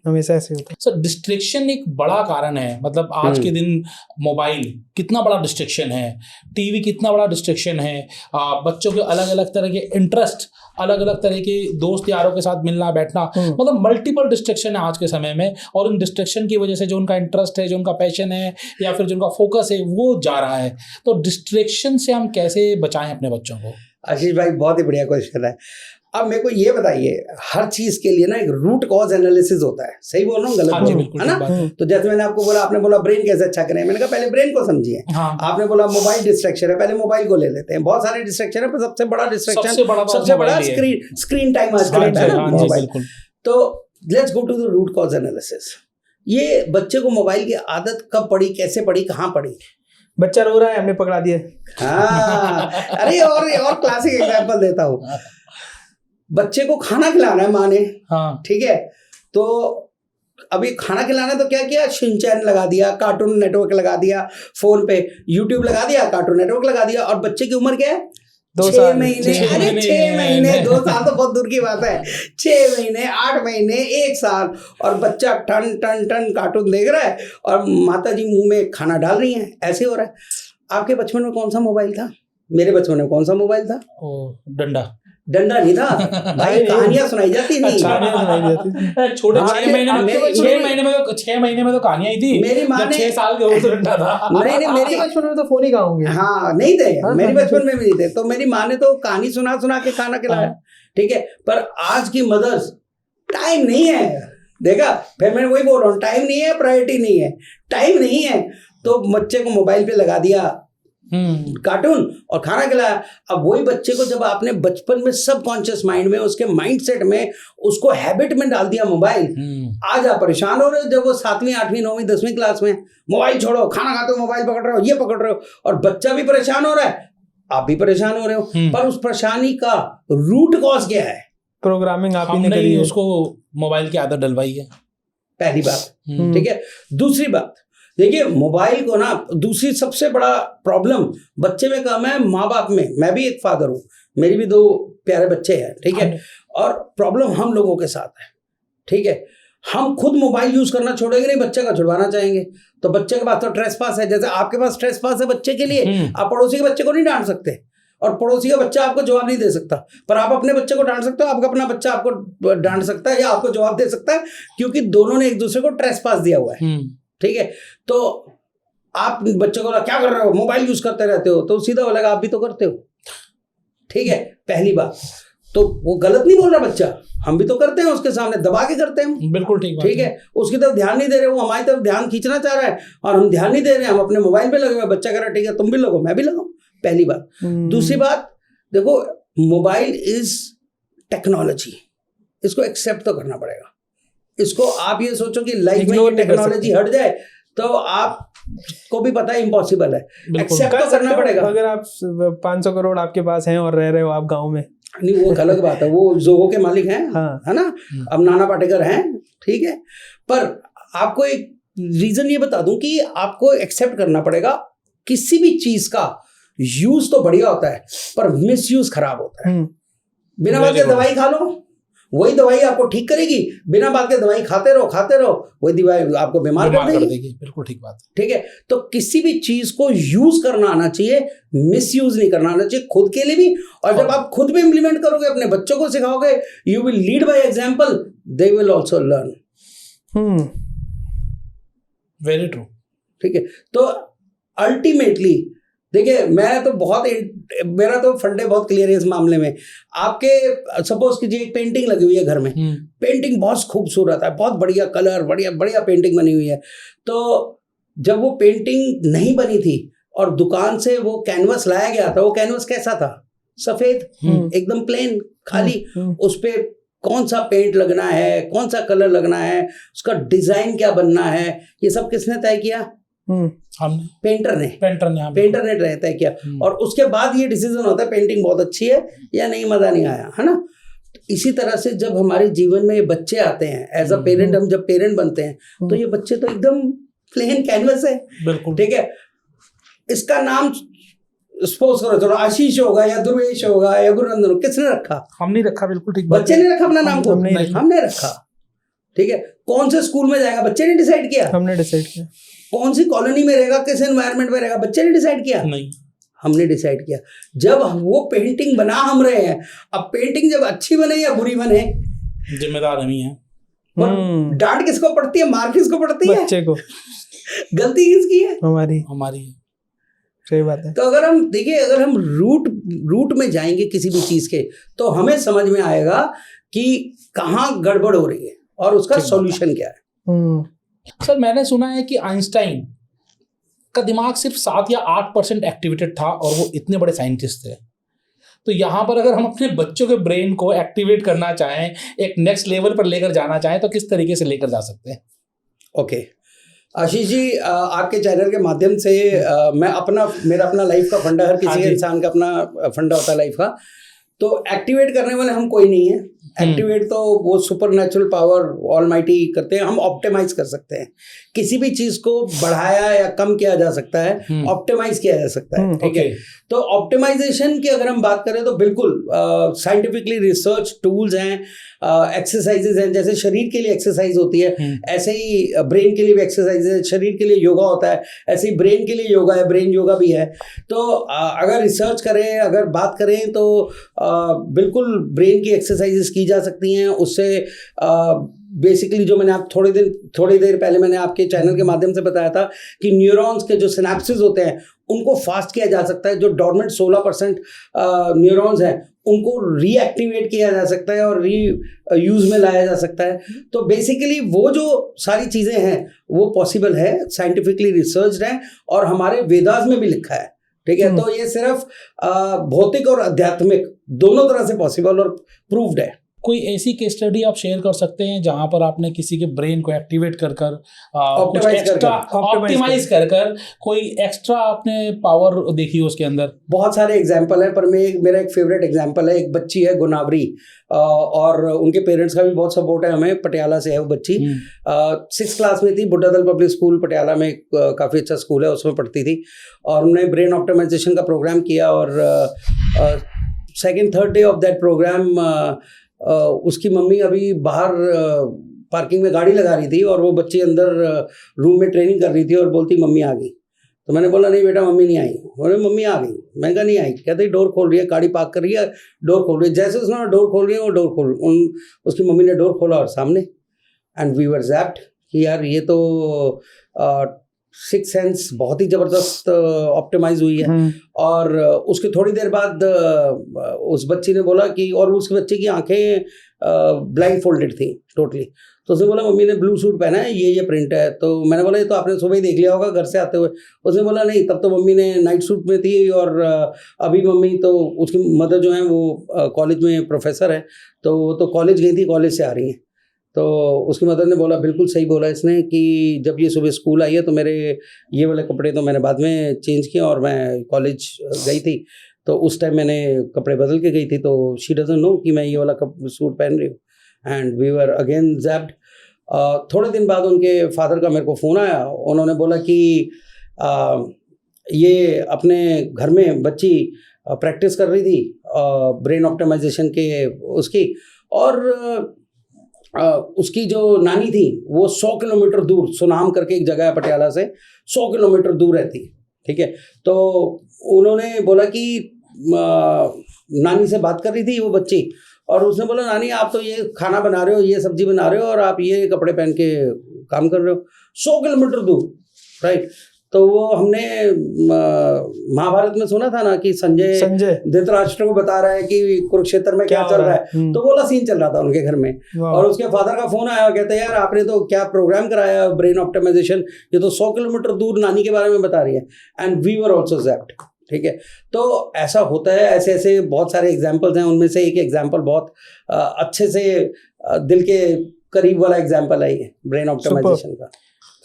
हमेशा ऐसे होता है। सर डिस्ट्रैक्शन एक बड़ा कारण है, मतलब आज के दिन मोबाइल कितना बड़ा डिस्ट्रैक्शन है, टीवी कितना बड़ा डिस्ट्रैक्शन है, बच्चों के अलग अलग तरह के इंटरेस्ट, अलग अलग तरह के दोस्त यारों के साथ मिलना बैठना, मतलब मल्टीपल डिस्ट्रैक्शन है आज के समय में, और उन डिस्ट्रैक्शन की वजह से जो उनका इंटरेस्ट है, जो उनका पैशन है, या फिर जो उनका फोकस है, वो जा रहा है। तो डिस्ट्रैक्शन से हम कैसे बचाएं अपने बच्चों को? आशीष भाई बहुत ही बढ़िया क्वेश्चन है। अब मेरे को ये बताइए, हर चीज के लिए ना एक रूट कॉज एनालिसिस होता है, सही बोल रहा हूँ गलत हाँ बोल जी, रहा हूँ, बिल्कुल है ठीक बात ना? है। तो जैसे मैंने आपको बोला, आपने बोला ब्रेन कैसे अच्छा करें, मैंने कहा पहले ब्रेन को समझिए। हाँ, आपने बोला मोबाइल डिस्ट्रैक्शन है, पहले मोबाइल को ले लेते हैं। बहुत सारे डिस्ट्रैक्शन है, पर सबसे बड़ा डिस्ट्रैक्शन, सबसे बड़ा स्क्रीन टाइम आजकल हाँ है जी, ना, हाँ जी, मोबाइल। बिल्कुल। तो let's go to the root cause analysis. ये बच्चे को मोबाइल की आदत कब पड़ी, कैसे पड़ी, कहाँ पड़ी? बच्चा रो रहा है, हमने पकड़ा दिया। हाँ, अरे और क्लासिक एग्जांपल देता हूँ। बच्चे को खाना खिलाना है माँ ने, हाँ, ठीक है, तो अभी खाना खिलाना है तो क्या किया, शिनचैन लगा दिया, कार्टून नेटवर्क लगा दिया, फोन पे यूट्यूब लगा दिया, कार्टून नेटवर्क लगा दिया, और बच्चे की उम्र क्या है, 2 6 साल। महीने। अरे 6 महीने, 2 साल तो बहुत दूर की बात है। 6 महीने, 8 महीने, 1 साल, और बच्चा टन टन टन कार्टून देख रहा है और माता जी मुंह में खाना डाल रही हैं, ऐसे हो रहा है। आपके बचपन में कौन सा मोबाइल था? मेरे बचपन में कौन सा मोबाइल था? डंडा नहीं था भाई, कहानियां सुनाई जाती थी। छोटे हाँ, 6 महीने में तो कहानियां ही थी। मेरी माँ ने 6 साल के हो तो डंडा था। नहीं मेरे बचपन में तो फोन ही कहाँ होंगे। हाँ नहीं थे, मेरी बचपन में भी नहीं थे। तो मेरी माँ ने तो कहानी सुना सुना के खाना खिलाया, ठीक है। पर आज की मदर्स, टाइम नहीं है, देखा, फिर मैं वही बोल रहा हूँ, टाइम नहीं है, प्रायोरिटी नहीं है, टाइम नहीं है, तो बच्चे को मोबाइल पे लगा दिया कार्टून और खाना खिलाया। अब वही बच्चे को जब आपने बचपन में सबकॉन्शियस माइंड में, उसके माइंडसेट में, उसको हैबिट में डाल दिया मोबाइल, आज आप परेशान हो रहे हो। जब वो 7वीं 8वीं 9वीं 10वीं क्लास में, मोबाइल छोड़ो, खाना खाते हो मोबाइल पकड़ रहे हो, ये पकड़ रहे हो, और बच्चा भी परेशान हो रहा है, आप भी परेशान हो रहे हो। पर उस परेशानी का रूट कॉज क्या है? प्रोग्रामिंग आप ही ने करी है, उसको मोबाइल की आदत डलवाई है, पहली बात, ठीक है। दूसरी बात, देखिए मोबाइल को ना, दूसरी सबसे बड़ा प्रॉब्लम बच्चे में कम है, माँ बाप में। मैं भी एक फादर हूँ, मेरी भी 2 प्यारे बच्चे हैं, ठीक है, और प्रॉब्लम हम लोगों के साथ है, ठीक है। हम खुद मोबाइल यूज करना छोड़ेंगे नहीं, बच्चे का छुड़वाना चाहेंगे, तो बच्चे के पास तो ट्रेसपास है। जैसे आपके पास ट्रेसपास है बच्चे के लिए, आप पड़ोसी के बच्चे को नहीं डांट सकते, और पड़ोसी का बच्चा आपको जवाब नहीं दे सकता, पर आप अपने बच्चे को डांट सकते हो, आपका अपना बच्चा आपको डांट सकता है या आपको जवाब दे सकता है, क्योंकि दोनों ने एक दूसरे को ट्रेसपास दिया हुआ है, ठीक है। तो आप बच्चे को क्या कर रहे हो, मोबाइल यूज करते रहते हो, तो सीधा बोलेगा आप भी तो करते हो, ठीक है, पहली बात। तो वो गलत नहीं बोल रहा बच्चा, हम भी तो करते हैं, उसके सामने दबा के करते हैं, बिल्कुल ठीक है। उसकी तरफ ध्यान नहीं दे रहे, वो हमारी तरफ ध्यान खींचना चाह रहा है और हम ध्यान नहीं दे रहे हैं, हम अपने मोबाइल पे लगे हुए। बच्चा कह रहा है ठीक है तुम भी लगो, मैं भी लगाऊं, पहली बात। दूसरी बात, देखो मोबाइल इज टेक्नोलॉजी, इसको एक्सेप्ट तो करना पड़ेगा। इसको आप ये सोचो कि लाइफ में ये टेक्नोलॉजी हट जाए तो आप को भी पता है इम्पॉसिबल है, एक्सेप्ट तो करना पड़ेगा। अगर आप 500 करोड़ आपके पास हैं और रह रहे हो आप गांव में, नहीं वो अलग बात है, वो जोगो के मालिक हैं, हाँ। है ना, अब नाना पाटेकर हैं, ठीक है। पर आपको एक रीजन ये बता दूं कि आपको एक्सेप्ट करना पड़ेगा, किसी भी चीज का यूज तो बढ़िया होता है पर मिस यूज खराब होता है। बिना बात के दवाई खा लो, वही दवाई आपको ठीक करेगी, बिना बात के दवाई खाते रहो, वही दवाई आपको बीमार कर देगी। बिल्कुल ठीक बात है, ठीक है। तो किसी भी चीज को यूज करना आना चाहिए, मिस यूज नहीं करना आना चाहिए, खुद के लिए भी। और जब आप खुद भी इंप्लीमेंट करोगे, अपने बच्चों को सिखाओगे, you will lead by example, they will also learn. Very true, ठीक है। तो अल्टीमेटली देखिए, मैं तो मेरा तो फंडे बहुत क्लियर है इस मामले में। आपके सपोज कीजिए एक पेंटिंग लगी हुई है घर में, पेंटिंग बहुत खूबसूरत है, बहुत बढ़िया कलर, बढ़िया पेंटिंग बनी हुई है। तो जब वो पेंटिंग नहीं बनी थी और दुकान से वो कैनवस लाया गया था, वो कैनवस कैसा था? सफेद, एकदम प्लेन, खाली। उस पे कौन सा पेंट लगना है, कौन सा कलर लगना है, उसका डिजाइन क्या बनना है, ये सब किसने तय किया? हमने, पेंटर ने तय किया। और उसके बाद ये डिसीजन होता है पेंटिंग बहुत अच्छी है या नहीं, मजा नहीं आया, है ना। इसी तरह से जब हमारे जीवन में ये बच्चे आते हैं एज अ पेरेंट, हम जब पेरेंट बनते हैं तो ये बच्चे तो एकदम प्लेन कैनवस है, बिल्कुल ठीक है। इसका नाम सपोज करो, चलो आशीष होगा या ध्रुवेश होगा या गुरुनंदन, किसने रखा? हम नहीं रखा, बिल्कुल ठीक। बच्चे ने रखा अपना नाम को, हमने रखा, ठीक है। कौन से स्कूल में जाएगा, बच्चे ने डिसाइड किया, हमने डिसाइड किया। कौन सी कॉलोनी में रहेगा, किस एनवायरनमेंट में रहेगा, बच्चे ने डिसाइड किया, नहीं, हमने डिसाइड किया। जब वो पेंटिंग बना हम रहे हैं, अब पेंटिंग जब अच्छी बने या बुरी बने, जिम्मेदार हम ही हैं। डांट किसको पड़ती है, मार किसको पड़ती है? बच्चे को। गलती किसकी है? हमारी सही बात है। तो अगर हम देखिए, अगर हम रूट में जाएंगे किसी भी चीज के, तो हमें समझ में आएगा कि कहाँ गड़बड़ हो रही है और उसका सॉल्यूशन क्या है। सर मैंने सुना है कि आइंस्टाइन का दिमाग सिर्फ 7 या 8% एक्टिवेटेड था और वो इतने बड़े साइंटिस्ट थे। तो यहाँ पर अगर हम अपने बच्चों के ब्रेन को एक्टिवेट करना चाहें, एक नेक्स्ट लेवल पर लेकर जाना चाहें, तो किस तरीके से लेकर जा सकते हैं? ओके आशीष जी, आपके चैनल के माध्यम से मेरा अपना लाइफ का फंडा, हर किसी इंसान का अपना फंडा होता है लाइफ का। तो एक्टिवेट करने वाले हम कोई नहीं है। एक्टिवेट तो वो सुपर नेचुरल पावर ऑलमाइटी करते हैं। हम ऑप्टिमाइज कर सकते हैं। किसी भी चीज को बढ़ाया या कम किया जा सकता है, ऑप्टिमाइज किया जा सकता है। ठीक है, तो ऑप्टिमाइजेशन की अगर हम बात करें तो बिल्कुल साइंटिफिकली रिसर्च टूल्स हैं, एक्सरसाइजेज हैं। जैसे शरीर के लिए एक्सरसाइज होती है, ऐसे ही ब्रेन के लिए भी एक्सरसाइज है। शरीर के लिए योगा होता है, ऐसे ही ब्रेन के लिए योगा है, ब्रेन योगा भी है। तो अगर रिसर्च करें, अगर बात करें तो बिल्कुल ब्रेन की एक्सरसाइजेस की जा सकती हैं। उससे बेसिकली जो मैंने आप थोड़ी देर पहले मैंने आपके चैनल के माध्यम से बताया था कि न्यूरॉन्स के जो सिनेप्सिस होते हैं उनको फास्ट किया जा सकता है। जो डॉर्मेंट 16% न्यूरॉन्स हैं उनको रीएक्टिवेट किया जा सकता है और यूज में लाया जा सकता है। तो बेसिकली वो जो सारी चीज़ें हैं वो पॉसिबल है, साइंटिफिकली रिसर्च्ड है और हमारे वेदास में भी लिखा है। ठीक है, तो ये सिर्फ भौतिक और आध्यात्मिक दोनों तरह से पॉसिबल और प्रूव्ड है। कोई ऐसी केस स्टडी आप शेयर कर सकते हैं जहां पर आपने किसी के ब्रेन को एक्टिवेट कर ऑप्टिमाइज कर कोई एक्स्ट्रा आपने पावर देखी हो उसके अंदर? बहुत सारे एग्जांपल हैं, पर मेरा एक फेवरेट एग्जांपल है। एक बच्ची है गोनावरी, और उनके पेरेंट्स का भी बहुत सपोर्ट है हमें। पटियाला से है वो बच्ची, 6th क्लास में थी। बुड्ढा दल पब्लिक स्कूल पटियाला में काफ़ी अच्छा स्कूल है, उसमें पढ़ती थी। और उन्होंने ब्रेन ऑप्टिमाइजेशन का प्रोग्राम किया और 2nd-3rd day of that program उसकी मम्मी अभी बाहर पार्किंग में गाड़ी लगा रही थी और वो बच्ची अंदर रूम में ट्रेनिंग कर रही थी और बोलती मम्मी आ गई। तो मैंने बोला नहीं बेटा मम्मी नहीं आई। बोले मम्मी आ गई। मैंने कहा नहीं आई। कहते डोर खोल रही है, गाड़ी पार्क कर रही है, डोर खोल रही है। जैसे उसने डोर खोल रही है वो उसकी मम्मी ने डोर खोला और सामने, एंड वी वर ज़ैप्ड कि यार ये तो सिक्स सेंस बहुत ही ज़बरदस्त ऑप्टिमाइज हुई है। और उसके थोड़ी देर बाद उस बच्ची ने बोला कि, और उस बच्चे की आंखें ब्लाइंड फोल्डेड थी टोटली। तो उसने बोला मम्मी ने ब्लू सूट पहना है, ये प्रिंट है। तो मैंने बोला ये तो आपने सुबह ही देख लिया होगा घर से आते हुए। उसने बोला नहीं, तब तो मम्मी ने नाइट सूट में थी और अभी मम्मी तो उसकी मदर जो है वो कॉलेज में प्रोफेसर है, तो वो तो कॉलेज गई थी, कॉलेज से आ रही हैं। तो उसकी मदर ने बोला बिल्कुल सही बोला इसने कि जब ये सुबह स्कूल आई है तो मेरे ये वाले कपड़े तो मैंने बाद में चेंज किए और मैं कॉलेज गई थी, तो उस टाइम मैंने कपड़े बदल के गई थी। तो शी डजंट नो कि मैं ये वाला सूट पहन रही हूँ। And we were again zapped. थोड़े दिन बाद उनके फादर का मेरे को फ़ोन आया। उन्होंने बोला कि ये अपने घर में बच्ची प्रैक्टिस कर रही थी ब्रेन ऑप्टिमाइजेशन के उसकी, और उसकी जो नानी थी वो 100 किलोमीटर दूर, सुनाम करके एक जगह है पटियाला से, 100 किलोमीटर दूर रहती। ठीक है, तो उन्होंने बोला कि नानी से बात कर रही थी वो बच्ची, और उसने बोला नानी आप तो ये खाना बना रहे हो, ये सब्जी बना रहे हो और आप ये कपड़े पहन के काम कर रहे हो 100 किलोमीटर दूर, राइट। तो वो हमने महाभारत में सुना था ना कि संजय धृतराष्ट्र को बता रहा है कि कुरुक्षेत्र में क्या चल रहा है, तो वो सीन चल रहा था उनके घर में। और उसके फादर का फोन आया, कहते यार आपने तो क्या प्रोग्राम कराया ब्रेन ऑप्टिमाइजेशन, ये तो 100 किलोमीटर दूर नानी के बारे में बता रही है। And we were also zapped. ठीक है, तो ऐसा होता है। ऐसे ऐसे बहुत सारे एग्जाम्पल्स हैं, उनमें से एक एग्जाम्पल बहुत अच्छे से दिल के करीब वाला एग्जाम्पल है ये ब्रेन ऑप्टिमाइजेशन का।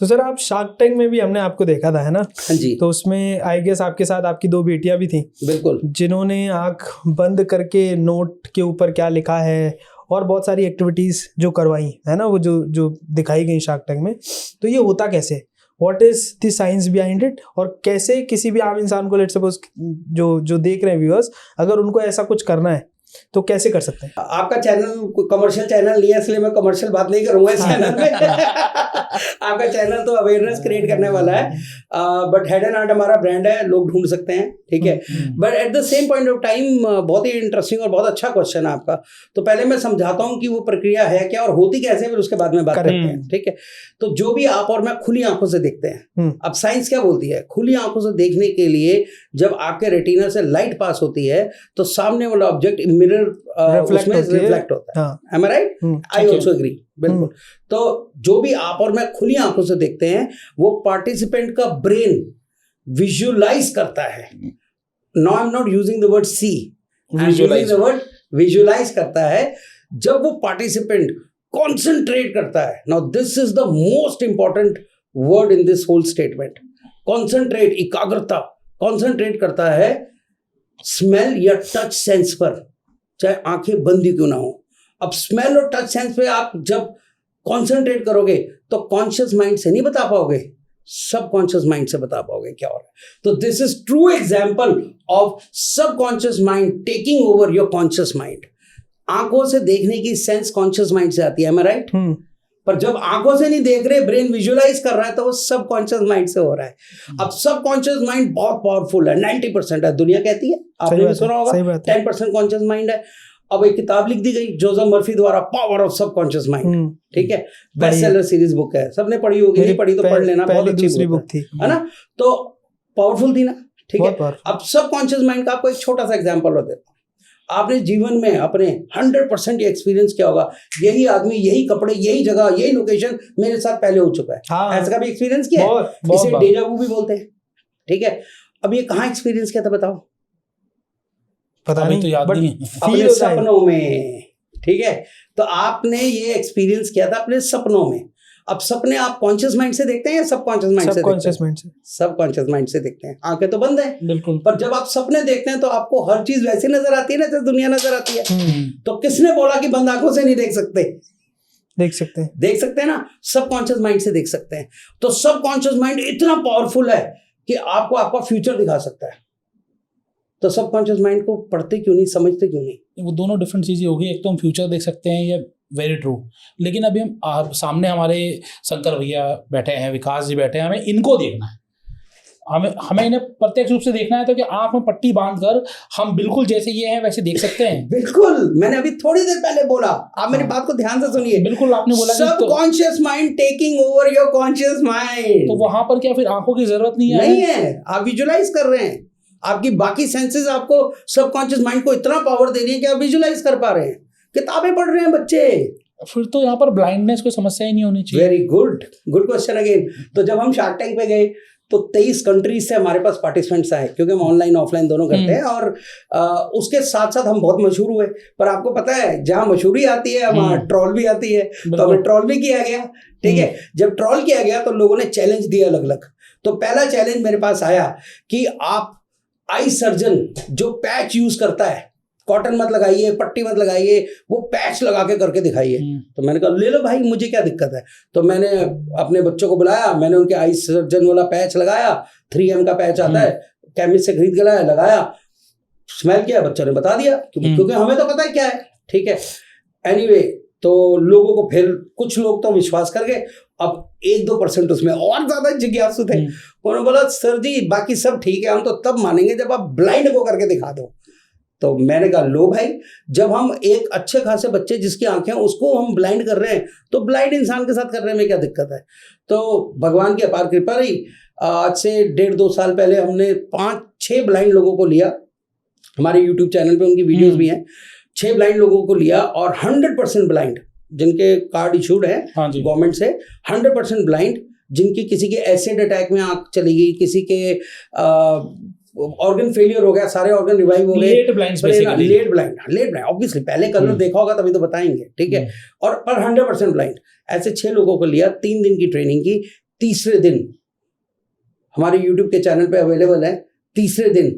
तो सर आप शार्क टैंक में भी हमने आपको देखा था, है ना? हाँ जी। तो उसमें आई गेस आपके साथ आपकी 2 बेटियां भी थी। बिल्कुल। जिन्होंने आंख बंद करके नोट के ऊपर क्या लिखा है और बहुत सारी एक्टिविटीज जो करवाई, है ना, वो जो दिखाई गई शार्क टैंक में। तो ये होता कैसे? What is the science behind it? और कैसे किसी भी आम इंसान को, लेट्स सपोज जो देख रहे हैं व्यूअर्स, अगर उनको ऐसा कुछ करना है तो कैसे कर सकते हैं? आपका चैनल कमर्शियल चैनल नहीं है, इसलिए मैं कमर्शियल बात नहीं करूंगा इस चैनल में। आपका चैनल तो अवेयरनेस क्रिएट करने वाला है, बट हेड एंड हार्ट हमारा ब्रांड है, लोग ढूंढ सकते हैं, ठीक है। But at the same point of time बहुत ही इंटरेस्टिंग और बहुत अच्छा क्वेश्चन है आपका। तो पहले मैं समझाता हूँ कि वो प्रक्रिया है क्या और होती कैसे, फिर उसके बाद में बात करते हैं, ठीक है। तो जो भी आप और मैं खुली आंखों से देखते हैं, अब साइंस क्या बोलती है, खुली आंखों से देखने के लिए जब आपके रेटिना से लाइट पास होती है तो सामने वाला ऑब्जेक्ट मिरर उसमें रिफ्लेक्ट होता है। Am I right? I also agree, बिल्कुल। तो जो भी आप और मैं खुली आंखों से देखते हैं वो पार्टिसिपेंट का ब्रेन विजुअलाइज करता है। Now I'm not using the word see, I'm using the word visualize करता है। जब वो पार्टिसिपेंट कॉन्सेंट्रेट करता है, now this is the most important word in this whole statement, concentrate, एकाग्रता, कॉन्सेंट्रेट करता है स्मेल या टच सेंस पर, चाहे आंखें बंद ही क्यों ना हो। अब स्मेल और टच सेंस पे आप जब कॉन्सेंट्रेट करोगे तो कॉन्शियस माइंड से नहीं बता पाओगे, सबकॉन्शियस माइंड से बता पाओगे क्या हो रहा है। तो this is true example of subconscious mind taking over your conscious mind. आंखों से देखने की सेंस कॉन्शियस माइंड से आती है, मैं राइट? पर जब आंखों से नहीं देख रहे, ब्रेन विजुअलाइज कर रहा है, तो वो सबकॉन्शियस माइंड से हो रहा है। अब सबकॉन्शियस माइंड बहुत पावरफुल है, 90% है, दुनिया कहती है, आपने भी सुना होगा 10% कॉन्शियस माइंड है। अब एक किताब लिख दी गई जोसेफ मर्फी द्वारा, पावर ऑफ सबकॉन्शियस माइंड, ठीक है, बेस्ट सेलर सीरीज बुक है, सबने पढ़ी होगी, नहीं पढ़ी तो पढ़ लेना, बहुत अच्छी बुक थी, है ना। तो पावरफुल थी ना, ठीक है। अब सबकॉन्शियस माइंड का आपको एक छोटा सा एग्जांपल हो देता हूं। आपने जीवन में अपने 100% एक्सपीरियंस किया होगा, यही आदमी, यही कपड़े, यही जगह, यही लोकेशन मेरे साथ पहले हो चुका है। हाँ, ऐसा कभी एक्सपीरियंस किया है? इसे डेजा वू भी बोलते हैं, ठीक है। अब ये कहाँ एक्सपीरियंस किया था बताओ? पता नहीं, तो याद नहीं, अपने सपनों में, ठीक है। तो आपने ये एक्सपीरियंस किया था अपने सपनों में। अब सपने आप कॉन्शियस माइंड से देखते हैं या सबकॉन्शियस माइंड से देखते हैं? सबकॉन्शियस माइंड से देखते हैं, आंखें तो बंद है बिल्कुल। पर जब आप सपने देखते हैं तो आपको हर चीज वैसे नजर आती है ना जैसे दुनिया नजर आती है। तो किसने बोला कि बंद आंखों से नहीं देख सकते? देख सकते हैं ना, सबकॉन्शियस माइंड से देख सकते हैं। तो सबकॉन्शियस माइंड इतना पावरफुल है कि आपको आपका फ्यूचर दिखा सकता है। तो सबकॉन्शियस माइंड को पढ़ते क्यों नहीं, समझते क्यों नहीं? वो दोनों डिफरेंट चीजें होगी, एक तो हम फ्यूचर देख सकते हैं, ये वेरी ट्रू। लेकिन अभी हम सामने हमारे शंकर भैया बैठे हैं, विकास जी बैठे हैं, हमें इनको देखना है, हमें इन्हें प्रत्यक्ष रूप से देखना है। तो कि आंख में पट्टी बांधकर हम बिल्कुल जैसे ये हैं वैसे देख सकते हैं? बिल्कुल, मैंने अभी थोड़ी देर पहले बोला, आप मेरी बात को ध्यान से सुनिए। बिल्कुल, आपने बोला subconscious mind taking over your conscious mind. तो वहां पर क्या फिर आंखों की जरूरत नहीं है? आप विजुअलाइज कर रहे हैं, आपकी बाकी सेंसेस आपको सबकॉन्शियस माइंड को इतना पावर दे रही है कि आप विजुअलाइज कर पा रहे हैं, किताबें पढ़ रहे हैं बच्चे। फिर तो यहाँ पर ब्लाइंडनेस कोई समस्या ही नहीं होनी चाहिए। Very good question again. तो जब हम शार्क टैंक पे गए तो 23 कंट्रीज से हमारे पास पार्टिसिपेंट्स आए, क्योंकि हम ऑनलाइन ऑफलाइन दोनों करते हैं। और उसके साथ साथ हम बहुत मशहूर हुए। पर आपको पता है जहाँ मशहूरी आती है वहाँ ट्रोल भी आती है, तो हमें ट्रोल भी किया गया, ठीक है। जब ट्रोल किया गया तो लोगों ने चैलेंज दिया अलग अलग। तो पहला चैलेंज मेरे पास आया कि आप आई सर्जन जो पैच यूज करता है, कॉटन मत लगाइए, पट्टी मत लगाइए, वो पैच लगा के करके दिखाइए। तो मैंने कहा ले लो भाई, मुझे क्या दिक्कत है। तो मैंने अपने बच्चों को बुलाया, मैंने उनके आई सर्जन वाला पैच लगाया, 3M का पैच आता है, केमिस्ट से खरीद के लाया, लगाया, स्मेल किया, बच्चों ने बता दिया, क्योंकि हमें तो पता है क्या है, ठीक है। एनीवे, तो लोगों को फिर कुछ लोग तो विश्वास कर गए, अब 1-2% उसमें और ज्यादा जिज्ञासु थे। उन्होंने बोला सर जी बाकी सब ठीक है, हम तो तब मानेंगे जब आप ब्लाइंड को करके दिखा दो। तो मैंने कहा लो भाई, जब हम एक अच्छे खासे बच्चे जिसकी आंखें उसको हम ब्लाइंड कर रहे हैं, तो ब्लाइंड इंसान के साथ करने में क्या दिक्कत है। तो भगवान की अपार कृपा रही, आज से 1.5-2 साल पहले हमने 5-6 ब्लाइंड लोगों को लिया, हमारे यूट्यूब चैनल पे उनकी वीडियोस भी हैं, 6 ब्लाइंड लोगों को लिया और 100% ब्लाइंड जिनके कार्ड इशूड है गवर्नमेंट से, 100% ब्लाइंड जिनकी किसी के एसिड अटैक में आंख चली गई, किसी के ऑर्गन फेलियर हो गया, सारे ऑर्गन रिवाइव हो गए, लेट ब्लाइंड ऑब्वियसली, पहले कलर देखा होगा तभी तो बताएंगे, ठीक है। और पर 100% ब्लाइंड, ऐसे 6 लोगों को लिया, 3 दिन की ट्रेनिंग की। तीसरे दिन हमारे यूट्यूब के चैनल पे अवेलेबल है, तीसरे दिन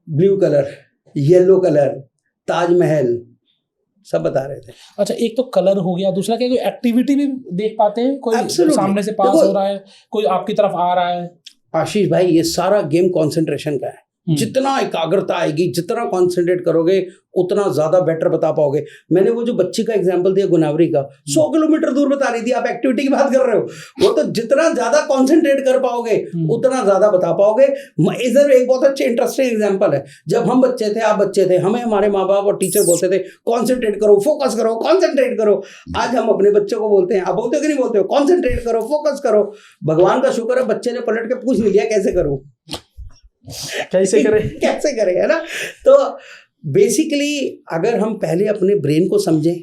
blue colour, yellow colour, Taj Mahal सब बता रहे थे। अच्छा, एक तो कलर हो गया, दूसरा क्या कोई एक्टिविटी भी देख पाते हैं, कोई सामने से पास हो रहा है, कोई आपकी तरफ आ रहा है। आशीष भाई, ये सारा गेम कंसंट्रेशन का है। जितना एकाग्रता आएगी, जितना कॉन्सेंट्रेट करोगे, उतना ज्यादा बेटर बता पाओगे। मैंने वो जो बच्ची का एग्जांपल दिया गुनावरी का, 100 किलोमीटर दूर बता रही थी, आप एक्टिविटी की बात कर रहे हो। वो तो जितना ज्यादा कॉन्सेंट्रेट कर पाओगे उतना ज्यादा बता पाओगे। इधर एक बहुत अच्छे इंटरेस्टिंग एग्जांपल है, जब हम बच्चे थे, आप बच्चे थे, हमें हमारे माँ बाप और टीचर बोलते थे कॉन्सेंट्रेट करो, फोकस करो, कॉन्सेंट्रेट करो। आज हम अपने बच्चों को बोलते हैं, आप बोलते हो कि नहीं बोलते हो, कॉन्सेंट्रेट करो, फोकस करो। भगवान का शुक्र है बच्चे ने पलट के पूछ लिया कैसे करूं, कैसे करें कैसे करें, है ना। तो बेसिकली अगर हम पहले अपने ब्रेन को समझें,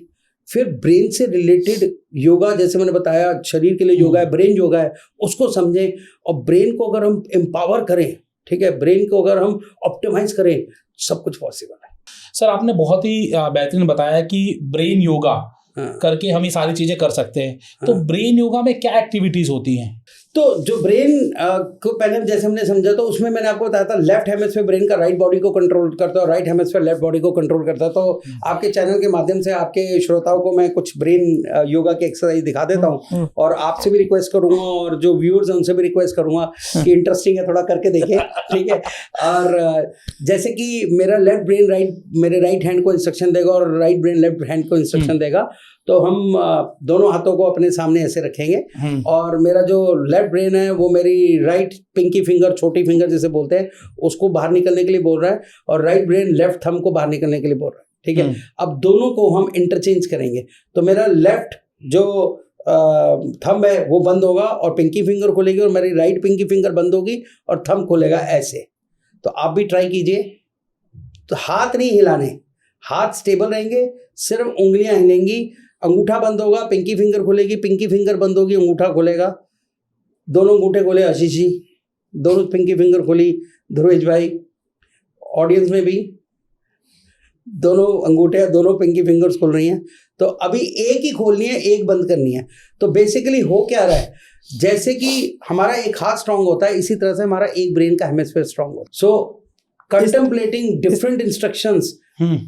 फिर ब्रेन से रिलेटेड योगा, जैसे मैंने बताया शरीर के लिए योगा है, ब्रेन योगा है, उसको समझें। और ब्रेन को अगर हम एम्पावर करें, ठीक है, ब्रेन को अगर हम ऑप्टिमाइज करें, सब कुछ पॉसिबल है। सर आपने बहुत ही बेहतरीन बताया कि ब्रेन योगा करके हम ये सारी चीजें कर सकते हैं। तो ब्रेन योगा में क्या एक्टिविटीज होती हैं? तो जो ब्रेन को पहले जैसे हमने समझा, तो उसमें मैंने आपको बताया था लेफ्ट हेमिस्फीयर ब्रेन का राइट बॉडी को कंट्रोल करता है और राइट हेमिस्फीयर लेफ्ट बॉडी को कंट्रोल करता है। तो आपके चैनल के माध्यम से आपके श्रोताओं को मैं कुछ ब्रेन योगा की एक्सरसाइज दिखा देता हूँ, और आपसे भी रिक्वेस्ट करूंगा और जो व्यूअर्स हैं उनसे भी रिक्वेस्ट करूंगा कि इंटरेस्टिंग है, थोड़ा करके देखें, ठीक है। और जैसे कि मेरा लेफ्ट ब्रेन मेरे राइट हैंड को इंस्ट्रक्शन देगा और राइट ब्रेन लेफ्ट हैंड को इंस्ट्रक्शन देगा, तो हम दोनों हाथों को अपने सामने ऐसे रखेंगे और मेरा जो लेफ्ट ब्रेन है वो मेरी राइट पिंकी फिंगर, छोटी फिंगर जिसे बोलते हैं, उसको बाहर निकलने के लिए बोल रहा है, और राइट ब्रेन लेफ्ट थंब को बाहर निकलने के लिए बोल रहा है, ठीक है। अब दोनों को हम इंटरचेंज करेंगे, तो मेरा लेफ्ट जो थंब है वो बंद होगा और पिंकी फिंगर खुलेगी, और मेरी राइट पिंकी फिंगर बंद होगी और थंब खुलेगा ऐसे। तो आप भी ट्राई कीजिए। तो हाथ नहीं हिलाने, हाथ स्टेबल रहेंगे, सिर्फ उंगलियां हिलेंगी, अंगूठा बंद होगा, पिंकी फिंगर खुलेगी, पिंकी फिंगर बंद होगी, अंगूठा खुलेगा। दोनों अंगूठे खोले आशीष जी, दोनों पिंकी फिंगर खोली ध्रुवेश भाई, ऑडियंस में भी दोनों अंगूठे, दोनों पिंकी फिंगर्स खुल रही हैं। तो अभी एक ही खोलनी है, एक बंद करनी है। तो बेसिकली हो क्या रहा है, जैसे कि हमारा एक हाथ स्ट्रांग होता है, इसी तरह से हमारा एक ब्रेन का हेमिस्फीयर स्ट्रांग होता है। सो contemplating different instructions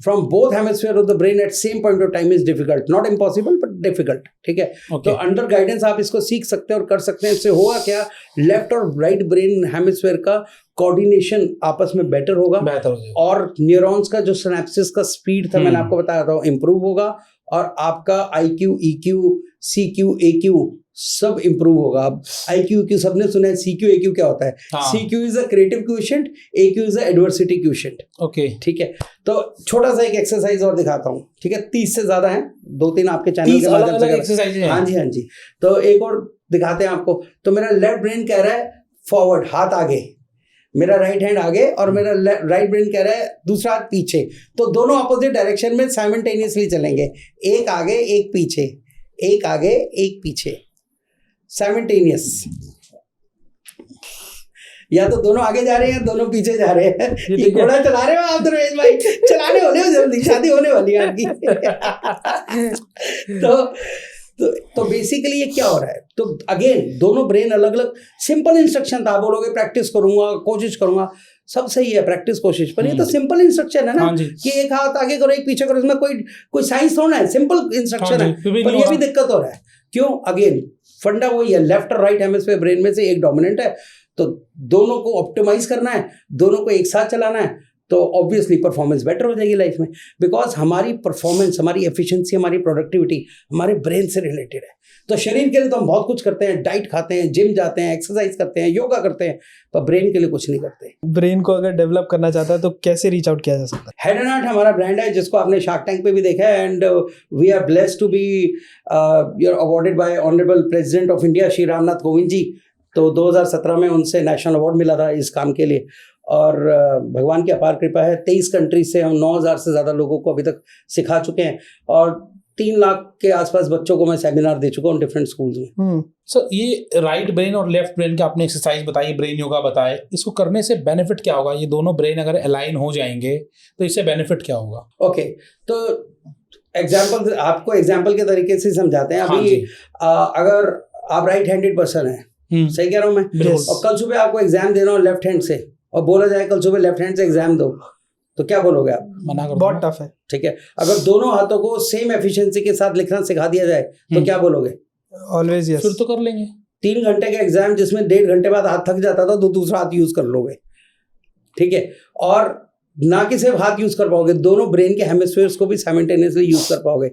from both hemisphere of the brain at same point of time is difficult, not impossible but difficult, ठीक है। तो अंडर गाइडेंस आप इसको सीख सकते हैं और कर सकते हैं। इससे होगा क्या, लेफ्ट और राइट ब्रेन हेमिस्फीयर का कोऑर्डिनेशन आपस में बेटर होगा, और न्यूरॉन्स का जो सिनेप्सिस का स्पीड था मैंने आपको बताया था, इम्प्रूव होगा, और आपका IQ, EQ, CQ, AQ सब इम्प्रूव होगा। अब IQ, EQ सबने सुना है, CQ, AQ क्या होता है? CQ is a creative quotient, AQ is a adversity quotient, okay, ठीक है। तो छोटा सा एक एक्सरसाइज और दिखाता हूँ, ठीक है, 30 से ज्यादा है, 2-3 आपके चैनल के माध्यम से एक्सरसाइज है। हाँ जी। तो एक और दिखाते हैं आपको। तो मेरा लेफ्ट ब्रेन कह रहा है फॉरवर्ड, हाथ आगे, मेरा राइट हैंड आगे, और मेरा राइट ब्रेन कह रहा है दूसरा हाथ पीछे। तो दोनों अपोजिट डायरेक्शन में साइमल्टेनियसली चलेंगे, एक आगे एक पीछे, एक आगे एक पीछे, साइमल्टेनियस। या तो दोनों आगे जा रहे हैं, दोनों पीछे जा रहे हैं। ये घोड़ा चला रहे हो आप ध्रुवेश भाई, चलाने होने हो जल्दी, शादी होने वाली है आपकी। तो बेसिकली ये क्या हो रहा है, तो अगेन दोनों ब्रेन अलग अलग, सिंपल इंस्ट्रक्शन था, बोलोगे प्रैक्टिस करूंगा, कोशिश करूंगा, सब सही है, प्रैक्टिस कोशिश, पर ये तो सिंपल इंस्ट्रक्शन है ना, कि एक हाथ आगे करो एक पीछे करो, इसमें कोई साइंस थोड़ा है, सिंपल इंस्ट्रक्शन है। पर ये भी दिक्कत हो रहा है, क्यों? अगेन फंडा वही है, लेफ्ट और राइट हेमिस्फीयर ब्रेन में से एक डोमिनेंट है, तो दोनों को ऑप्टिमाइज करना है, दोनों को एक साथ चलाना है, तो ऑब्वियसली परफॉर्मेंस बेटर हो जाएगी लाइफ में। बिकॉज हमारी परफॉर्मेंस, हमारी एफिशिएंसी, हमारी प्रोडक्टिविटी हमारे ब्रेन से रिलेटेड है। तो शरीर के लिए तो हम बहुत कुछ करते हैं, डाइट खाते हैं, जिम जाते हैं, एक्सरसाइज करते हैं, योगा करते हैं, पर ब्रेन के लिए कुछ नहीं करते। ब्रेन को अगर डेवलप करना चाहता है तो कैसे रीच आउट किया जा सकता है? हेड एंड हार्ट हमारा ब्रांड है, जिसको आपने शार्क टैंक पे भी देखा है, and we are blessed to be awarded by honourable president of India Shri Ramnath Kovind ji. तो 2017 में उनसे नेशनल अवार्ड मिला था इस काम के लिए, और भगवान की अपार कृपा है, 23 कंट्रीज से हम 9,000 से ज़्यादा लोगों को अभी तक सिखा चुके हैं, और 3 लाख के आसपास बच्चों को मैं सेमिनार दे चुका हूँ डिफरेंट स्कूल्स में। सर ये राइट ब्रेन और लेफ्ट ब्रेन की आपने एक्सरसाइज बताई, ब्रेन योगा बताए, इसको करने से बेनिफिट क्या होगा? ये दोनों ब्रेन अगर अलाइन हो जाएंगे तो इससे बेनिफिट क्या होगा? ओके, तो एग्जाम्पल, आपको एग्जाम्पल के तरीके से समझाते हैं। अभी अगर आप राइट हैंडेड पर्सन है, सही कह रहा हूँ मैं, और कल सुबह आपको एग्जाम देना हो लेफ्ट हैंड से, और बोला जाए कल सुबह लेफ्ट हैंड से एग्जाम दो, तो क्या बोलोगे आप? मना करो, बहुत टफ है, ठीक है। अगर दोनों हाथों को सेम एफिशिएंसी के साथ लिखना सिखा दिया जाए तो क्या बोलोगे? Always yes. फिर तो कर लेंगे। 3 घंटे का एग्जाम जिसमें 1.5 घंटे बाद हाथ थक जाता था, तो दूसरा हाथ यूज कर लोगे, ठीक है, और ना कि सिर्फ हाथ यूज कर पाओगे, दोनों ब्रेन के हेमिस्फीयर्स को भी साइमल्टेनियसली यूज कर पाओगे।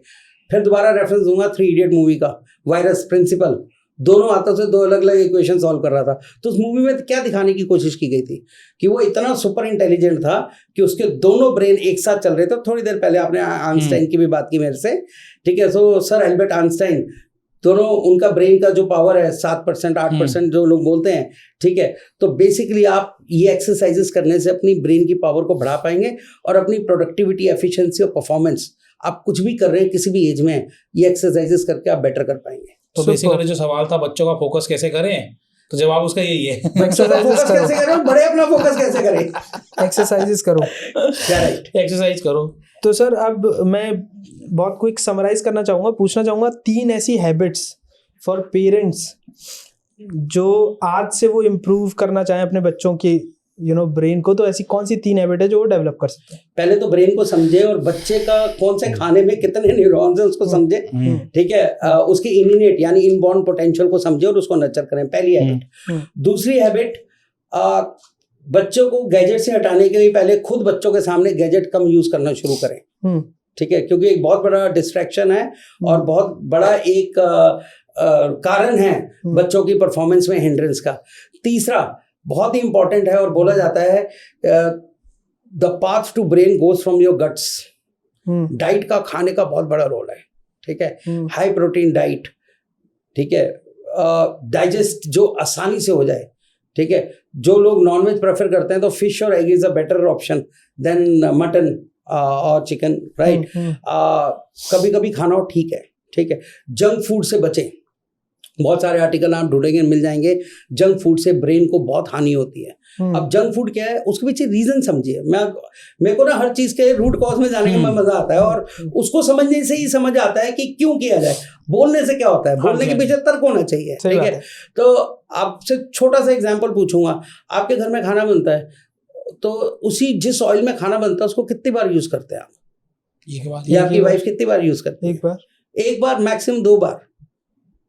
फिर दोबारा रेफरेंस दूंगा 3 इडियट मूवी का, वायरस प्रिंसिपल, दोनों हाथों से 2 अलग अलग इक्वेशन सॉल्व कर रहा था। तो उस मूवी में क्या दिखाने की कोशिश की गई थी कि वो इतना सुपर इंटेलिजेंट था कि उसके दोनों ब्रेन एक साथ चल रहे थे। थोड़ी देर पहले आपने आइंस्टाइन की भी बात की मेरे से, ठीक है। सो सर एल्बर्ट आइंस्टाइन, दोनों उनका ब्रेन का जो पावर है 7% 8% जो लोग बोलते हैं, ठीक है। तो बेसिकली आप ये एक्सरसाइजेस करने से अपनी ब्रेन की पावर को बढ़ा पाएंगे और अपनी प्रोडक्टिविटी, एफिशिएंसी और परफॉर्मेंस, आप कुछ भी कर रहे हैं किसी भी एज में, ये एक्सरसाइजेस करके आप बेटर कर पाएंगे। तो बेसिकली जो सवाल था बच्चों का फोकस कैसे करें, तो जवाब उसका यही है, एक्सरसाइजेस कैसे करें, बड़े अपना फोकस कैसे करें, एक्सरसाइजेस करो, राइट, एक्सरसाइज करो। तो सर अब मैं बहुत क्विक समराइज करना चाहूँगा, पूछना चाहूँगा 3 ऐसी हैबिट्स फॉर पेरेंट्स जो आज से वो इम्प्रूव करना चाहें अपने बच्चों की ब्रेन को, तो ऐसी कौन सी 3 हैबिट है जो वो डेवलप कर सकते हैं? पहले तो ब्रेन को समझे और बच्चे का कौन से खाने में कितने न्यूरॉन्स हैं उसको समझे, ठीक है। उसकी इनिनेट यानी इनबॉर्न पोटेंशियल को समझे और उसको नर्चर करें, पहली हैबिट। दूसरी हैबिट, बच्चों को गैजेट से हटाने के लिए पहले खुद बच्चों के सामने गैजेट कम यूज करना शुरू करें, ठीक है, क्योंकि एक बहुत बड़ा डिस्ट्रैक्शन है और बहुत बड़ा एक कारण है बच्चों की परफॉर्मेंस में हिंड्रेंस का। तीसरा बहुत ही इंपॉर्टेंट है और बोला जाता है the path to brain goes from your guts. Diet का, खाने का बहुत बड़ा रोल है, ठीक है। हाई प्रोटीन डाइट, ठीक है, डाइजेस्ट जो आसानी से हो जाए, ठीक है। जो लोग नॉनवेज प्रेफर करते हैं तो फिश और egg is a better option than mutton और चिकन, राइट। कभी कभी खाना हो, ठीक है, ठीक है। जंक फूड से बचें, बहुत सारे आर्टिकल आप ढूंढेंगे मिल जाएंगे, जंक फूड से ब्रेन को बहुत हानि होती है। अब जंक फूड क्या है, उसके पीछे रीजन समझिए। मेरे को ना हर चीज के रूट कॉज में जाने का मजा आता है और उसको समझने से ही समझ आता है कि क्यों किया जाए। बोलने से क्या होता है, बोलने के पीछे तर्क होना चाहिए, ठीक है। तो आपसे छोटा सा एग्जाम्पल पूछूंगा, आपके घर में खाना बनता है तो उसी जिस ऑयल में खाना बनता है उसको कितनी बार यूज करते हैं आप, या आपकी वाइफ कितनी बार यूज करती है? एक बार मैक्सिमम 2 बार।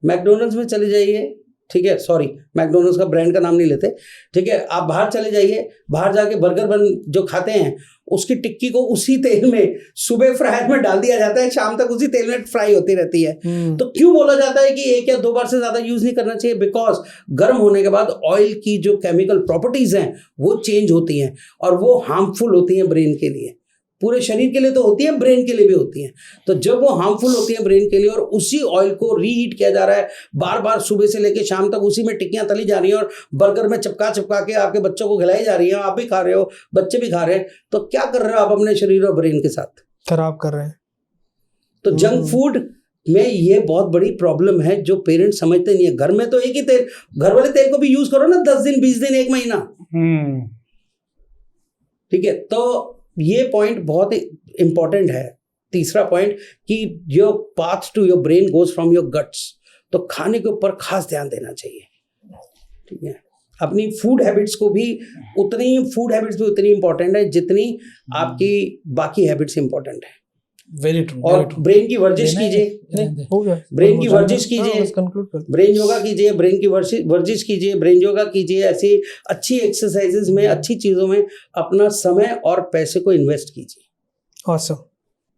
मैकडोनल्ड्स में चले जाइए, ठीक है, सॉरी मैकडोनल्ड्स का ब्रांड का नाम नहीं लेते, ठीक है। आप बाहर चले जाइए, बाहर जाके बर्गर बन जो खाते हैं उसकी टिक्की को उसी तेल में सुबह फ्रायर में डाल दिया जाता है, शाम तक उसी तेल में फ्राई होती रहती है। तो क्यों बोला जाता है कि 1 या 2 बार से ज्यादा यूज नहीं करना चाहिए? बिकॉज गर्म होने के बाद ऑयल की जो केमिकल प्रॉपर्टीज हैं वो चेंज होती हैं और वो हार्मफुल होती हैं ब्रेन के लिए। पूरे शरीर के लिए तो होती है, ब्रेन के लिए भी होती हैं। तो जब वो हार्मफुल होती है ब्रेन के लिए और उसी ऑयल को रीहीट किया जा रहा है, बार बार सुबह से लेकर शाम तक उसी में टिक्कियां तली जा रही हैं और बर्गर में चिपका चिपका के आपके बच्चों को खिलाई जा रही है, आप भी खा रहे हो, बच्चे भी खा रहे हैं, तो क्या कर रहे हो आप अपने शरीर और ब्रेन के साथ? खराब कर रहे हैं। तो जंक फूड में ये बहुत बड़ी प्रॉब्लम है जो पेरेंट्स समझते नहीं है। घर में तो एक ही तेल, घर वाले तेल को भी यूज करो ना 10 दिन 20 दिन 1 महीना, ठीक है। तो ये पॉइंट बहुत इंपॉर्टेंट है। तीसरा पॉइंट कि your path to your brain goes from your guts, तो खाने के ऊपर खास ध्यान देना चाहिए, ठीक है। अपनी फूड हैबिट्स भी उतनी इंपॉर्टेंट है जितनी आपकी बाकी हैबिट्स इंपॉर्टेंट है। Very true. और ब्रेन की वर्जिश कीजिए, ब्रेन की वर्जिश कीजिए, ब्रेन योगा कीजिए, ब्रेन की वर्जिश कीजिए, ब्रेन योगा कीजिए। ऐसी अच्छी एक्सरसाइजेज में, अच्छी चीजों में अपना समय और पैसे को इन्वेस्ट कीजिए। ऑसम।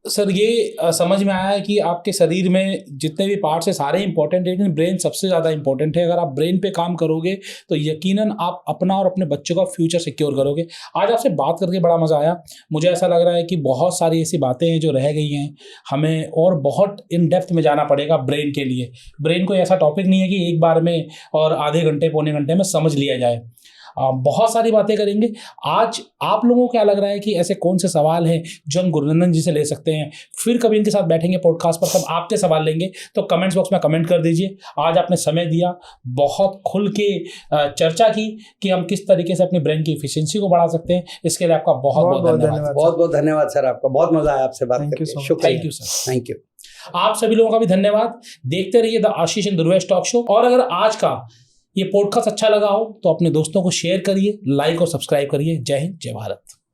सर ये समझ में आया है कि आपके शरीर में जितने भी पार्ट्स हैं सारे इंपॉर्टेंट है, लेकिन ब्रेन सबसे ज़्यादा इंपॉर्टेंट है। अगर आप ब्रेन पे काम करोगे तो यकीनन आप अपना और अपने बच्चों का फ्यूचर सिक्योर करोगे। आज आपसे बात करके बड़ा मज़ा आया। मुझे ऐसा लग रहा है कि बहुत सारी ऐसी बातें हैं जो रह गई हैं, हमें और बहुत इन डेप्थ में जाना पड़ेगा ब्रेन के लिए। ब्रेन कोई ऐसा टॉपिक नहीं है कि एक बार में और आधे घंटे पौने घंटे में समझ लिया जाए। बहुत सारी बातें करेंगे। आज आप लोगों को क्या लग रहा है कि ऐसे कौन से सवाल हैं जो हम गुरुनंदन जी से ले सकते हैं? फिर कभी इनके साथ बैठेंगे पॉडकास्ट पर, तब आपके सवाल लेंगे, तो कमेंट्स बॉक्स में कमेंट कर दीजिए। आज आपने समय दिया, बहुत खुल के चर्चा की कि हम किस तरीके से अपनी ब्रेन की एफिशिएंसी को बढ़ा सकते हैं। इसके लिए आपका बहुत बहुत धन्यवाद। बहुत बहुत धन्यवाद सर, आपका बहुत मजा आया आपसे बात करके। Thank you sir. Thank you. आप सभी लोगों का भी धन्यवाद। देखते रहिए the Ashish and Dhruvesh talk show. और अगर आज का ये पॉडकास्ट अच्छा लगा हो तो अपने दोस्तों को शेयर करिए, लाइक और सब्सक्राइब करिए। जय हिंद, जय भारत।